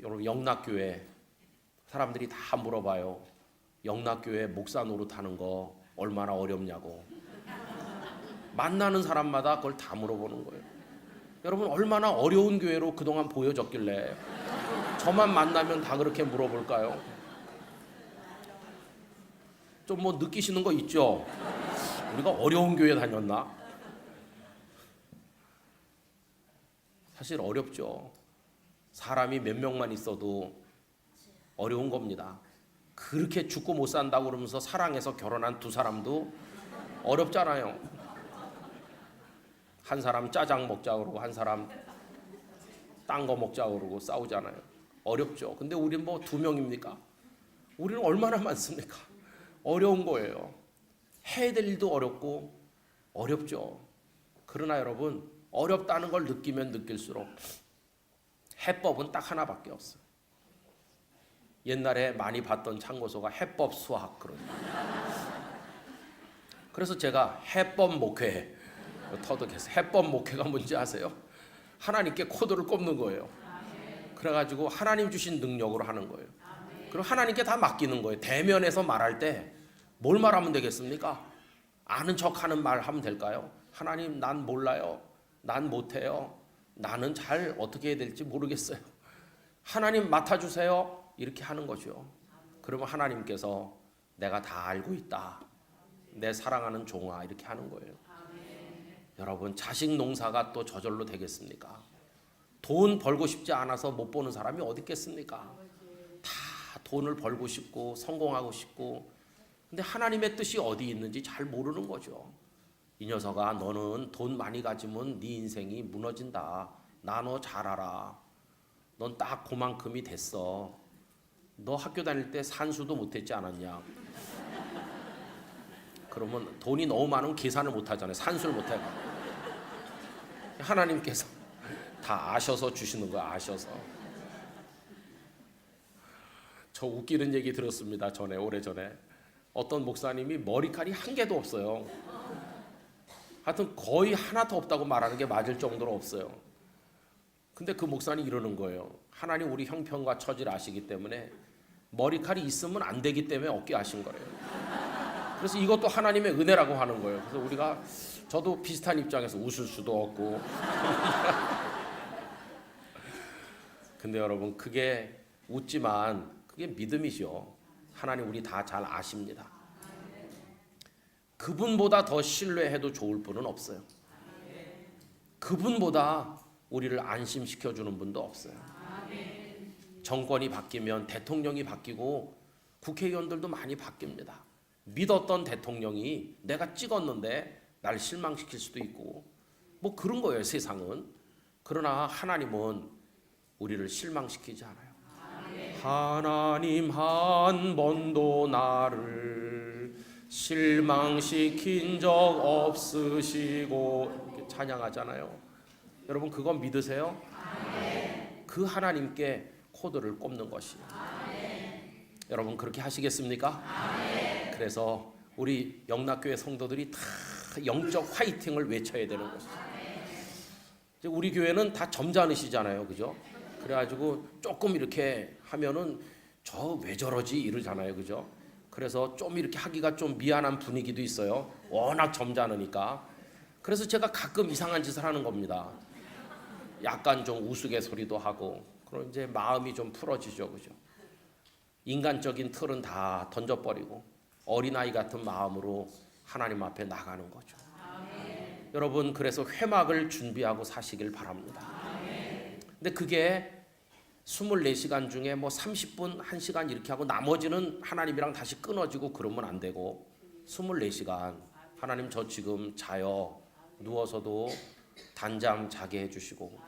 여러분 영락교회 사람들이 다 물어봐요. 영락교회 목사 노릇하는 거 얼마나 어렵냐고. 만나는 사람마다 그걸 다 물어보는 거예요. 여러분 얼마나 어려운 교회로 그동안 보여졌길래 저만 만나면 다 그렇게 물어볼까요? 좀 뭐 느끼시는 거 있죠? 우리가 어려운 교회 다녔나? 사실 어렵죠. 사람이 몇 명만 있어도 어려운 겁니다. 그렇게 죽고 못 산다고 그러면서 사랑해서 결혼한 두 사람도 어렵잖아요. 한 사람 짜장 먹자 그러고 한 사람 딴 거 먹자 그러고 싸우잖아요. 어렵죠. 근데 우리는 뭐 두 명입니까? 우리는 얼마나 많습니까? 어려운 거예요. 해야 될 일도 어렵고 어렵죠. 그러나 여러분 어렵다는 걸 느끼면 느낄수록 해법은 딱 하나밖에 없어요. 옛날에 많이 봤던 참고서가 해법 수학 그런. 그래서 제가 해법 목회 터득해서 해법 목회가 뭔지 아세요? 하나님께 코드를 꼽는 거예요. 그래가지고 하나님 주신 능력으로 하는 거예요. 그리고 하나님께 다 맡기는 거예요. 대면에서 말할 때 뭘 말하면 되겠습니까? 아는 척하는 말 하면 될까요? 하나님 난 몰라요. 난 못해요. 나는 잘 어떻게 해야 될지 모르겠어요. 하나님 맡아주세요. 이렇게 하는 거죠. 그러면 하나님께서 내가 다 알고 있다. 내 사랑하는 종아 이렇게 하는 거예요. 여러분 자식 농사가 또 저절로 되겠습니까? 돈 벌고 싶지 않아서 못 보는 사람이 어디 있겠습니까? 다 돈을 벌고 싶고 성공하고 싶고 근데 하나님의 뜻이 어디 있는지 잘 모르는 거죠. 이 녀석아 너는 돈 많이 가지면 네 인생이 무너진다. 나 너 잘 알아. 넌 딱 그만큼이 됐어. 너 학교 다닐 때 산수도 못했지 않았냐? 그러면 돈이 너무 많으면 계산을 못하잖아요. 산수를 못해. 하나님께서 다 아셔서 주시는 거야. 아셔서. 저 웃기는 얘기 들었습니다. 오래전에 어떤 목사님이 머리칼이 한 개도 없어요. 하여튼 거의 하나도 없다고 말하는 게 맞을 정도로 없어요. 근데 그 목사님이 이러는 거예요. 하나님 우리 형편과 처지를 아시기 때문에 머리칼이 있으면 안 되기 때문에 없게 하신 거예요. 그래서 이것도 하나님의 은혜라고 하는 거예요. 그래서 우리가 저도 비슷한 입장에서 웃을 수도 없고 근데 여러분 그게 웃지만 그게 믿음이죠. 하나님 우리 다 잘 아십니다. 그분보다 더 신뢰해도 좋을 분은 없어요. 그분보다 우리를 안심시켜주는 분도 없어요. 정권이 바뀌면 대통령이 바뀌고 국회의원들도 많이 바뀝니다. 믿었던 대통령이 내가 찍었는데 날 실망시킬 수도 있고 뭐 그런 거예요, 세상은. 그러나 하나님은 우리를 실망시키지 않아요. 하나님 한 번도 나를 실망시킨 적 없으시고 이렇게 찬양하잖아요. 여러분 그건 믿으세요? 그 하나님께 코드를 꼽는 것이에요. 여러분 그렇게 하시겠습니까? 그래서 우리 영락교회 성도들이 다 영적 화이팅을 외쳐야 되는 것이에요. 우리 교회는 다 점잖으시잖아요, 그죠? 그래가지고 조금 이렇게 하면은 저 왜 저러지 이러잖아요, 그죠? 그래서 좀 이렇게 하기가 좀 미안한 분위기도 있어요. 워낙 점잖으니까. 그래서 제가 가끔 이상한 짓을 하는 겁니다. 약간 좀 우스갯소리도 하고, 그럼 이제 마음이 좀 풀어지죠, 그죠? 인간적인 틀은 다 던져버리고 어린아이 같은 마음으로 하나님 앞에 나가는 거죠. 여러분 그래서 회막을 준비하고 사시길 바랍니다. 근데 그게 24시간 중에 뭐 30분, 1시간 이렇게 하고 나머지는 하나님이랑 다시 끊어지고 그러면 안 되고 24시간 하나님 저 지금 자요. 누워서도 단잠 자게 해주시고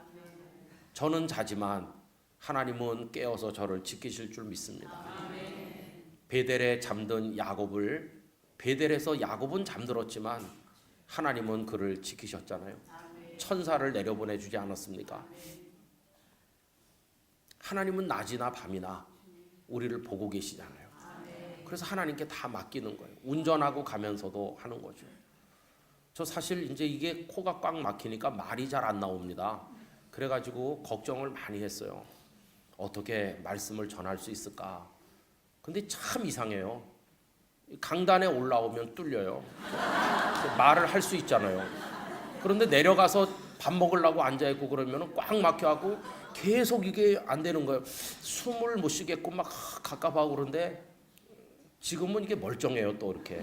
저는 자지만 하나님은 깨어서 저를 지키실 줄 믿습니다. 베델에 잠든 야곱을 베델에서 야곱은 잠들었지만 하나님은 그를 지키셨잖아요. 천사를 내려보내주지 않았습니까? 하나님은 낮이나 밤이나 우리를 보고 계시잖아요. 그래서 하나님께 다 맡기는 거예요. 운전하고 가면서도 하는 거죠. 저 사실 이제 이게 코가 꽉 막히니까 말이 잘 안 나옵니다. 그래가지고 걱정을 많이 했어요. 어떻게 말씀을 전할 수 있을까? 근데 참 이상해요. 강단에 올라오면 뚫려요. 말을 할 수 있잖아요. 그런데 내려가서 밥 먹으려고 앉아있고 그러면 꽉 막혀갖고 계속 이게 안 되는 거예요. 숨을 못 쉬겠고 막 갑갑하고 그런데 지금은 이게 멀쩡해요. 또 이렇게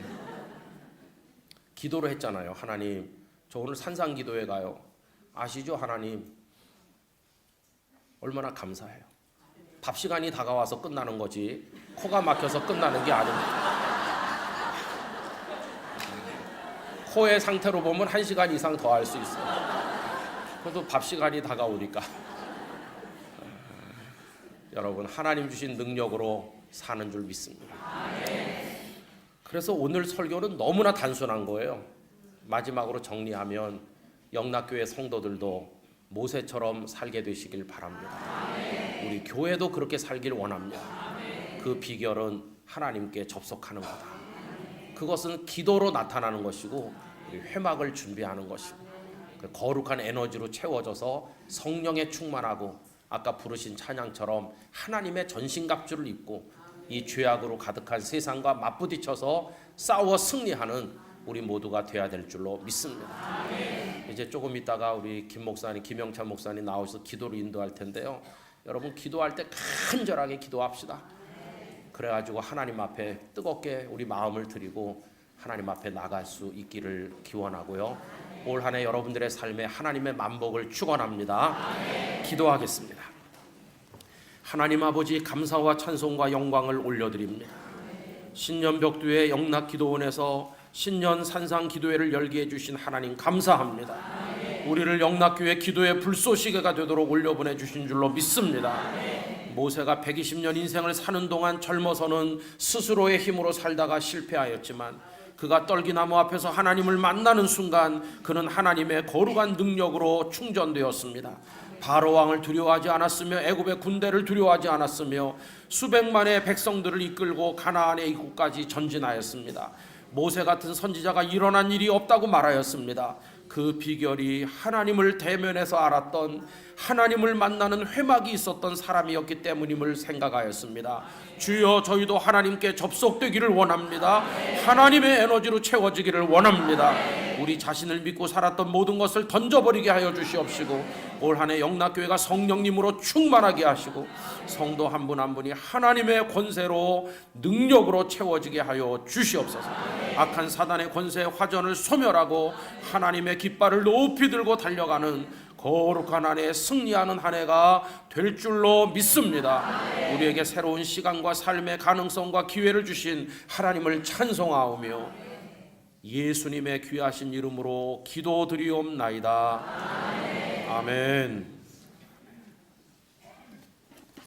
기도를 했잖아요. 하나님 저 오늘 산상기도회 가요. 아시죠? 하나님 얼마나 감사해요. 밥 시간이 다가와서 끝나는 거지 코가 막혀서 끝나는 게 아닙니다. 코의 상태로 보면 1시간 이상 더 할 수 있어요. 그래도 밥 시간이 다가오니까 여러분 하나님 주신 능력으로 사는 줄 믿습니다. 그래서 오늘 설교는 너무나 단순한 거예요. 마지막으로 정리하면 영락교회 성도들도 모세처럼 살게 되시길 바랍니다. 우리 교회도 그렇게 살길 원합니다. 그 비결은 하나님께 접속하는 거다. 그것은 기도로 나타나는 것이고 회막을 준비하는 것이고 거룩한 에너지로 채워져서 성령에 충만하고 아까 부르신 찬양처럼 하나님의 전신갑주를 입고 이 죄악으로 가득한 세상과 맞부딪혀서 싸워 승리하는 우리 모두가 돼야 될 줄로 믿습니다. 이제 조금 있다가 우리 김 목사님, 김영찬 목사님 나오셔서 기도를 인도할 텐데요. 여러분 기도할 때 간절하게 기도합시다. 그래가지고 하나님 앞에 뜨겁게 우리 마음을 드리고 하나님 앞에 나갈 수 있기를 기원하고요. 올 한 해 여러분들의 삶에 하나님의 만복을 축원합니다. 기도하겠습니다. 하나님 아버지 감사와 찬송과 영광을 올려드립니다. 신년 벽두의 영락기도원에서 신년 산상 기도회를 열게 해주신 하나님 감사합니다. 우리를 영락교회 기도의 불쏘시개가 되도록 올려보내 주신 줄로 믿습니다. 모세가 120년 인생을 사는 동안 젊어서는 스스로의 힘으로 살다가 실패하였지만 그가 떨기나무 앞에서 하나님을 만나는 순간 그는 하나님의 거룩한 능력으로 충전되었습니다. 바로 왕을 두려워하지 않았으며 애굽의 군대를 두려워하지 않았으며 수백만의 백성들을 이끌고 가나안의 이곳까지 전진하였습니다. 모세 같은 선지자가 일어난 일이 없다고 말하였습니다. 그 비결이 하나님을 대면해서 알았던 하나님을 만나는 회막이 있었던 사람이었기 때문임을 생각하였습니다. 주여, 저희도 하나님께 접속되기를 원합니다. 하나님의 에너지로 채워지기를 원합니다. 우리 자신을 믿고 살았던 모든 것을 던져버리게 하여 주시옵시고, 올 한해 영락교회가 성령님으로 충만하게 하시고, 성도 한 분 한 분이 하나님의 권세로 능력으로 채워지게 하여 주시옵소서. 악한 사단의 권세 화전을 소멸하고 하나님의 깃발을 높이 들고 달려가는 거룩한 한 해, 승리하는 한 해가 될 줄로 믿습니다. 우리에게 새로운 시간과 삶의 가능성과 기회를 주신 하나님을 찬송하오며 예수님의 귀하신 이름으로 기도드리옵나이다. 아멘.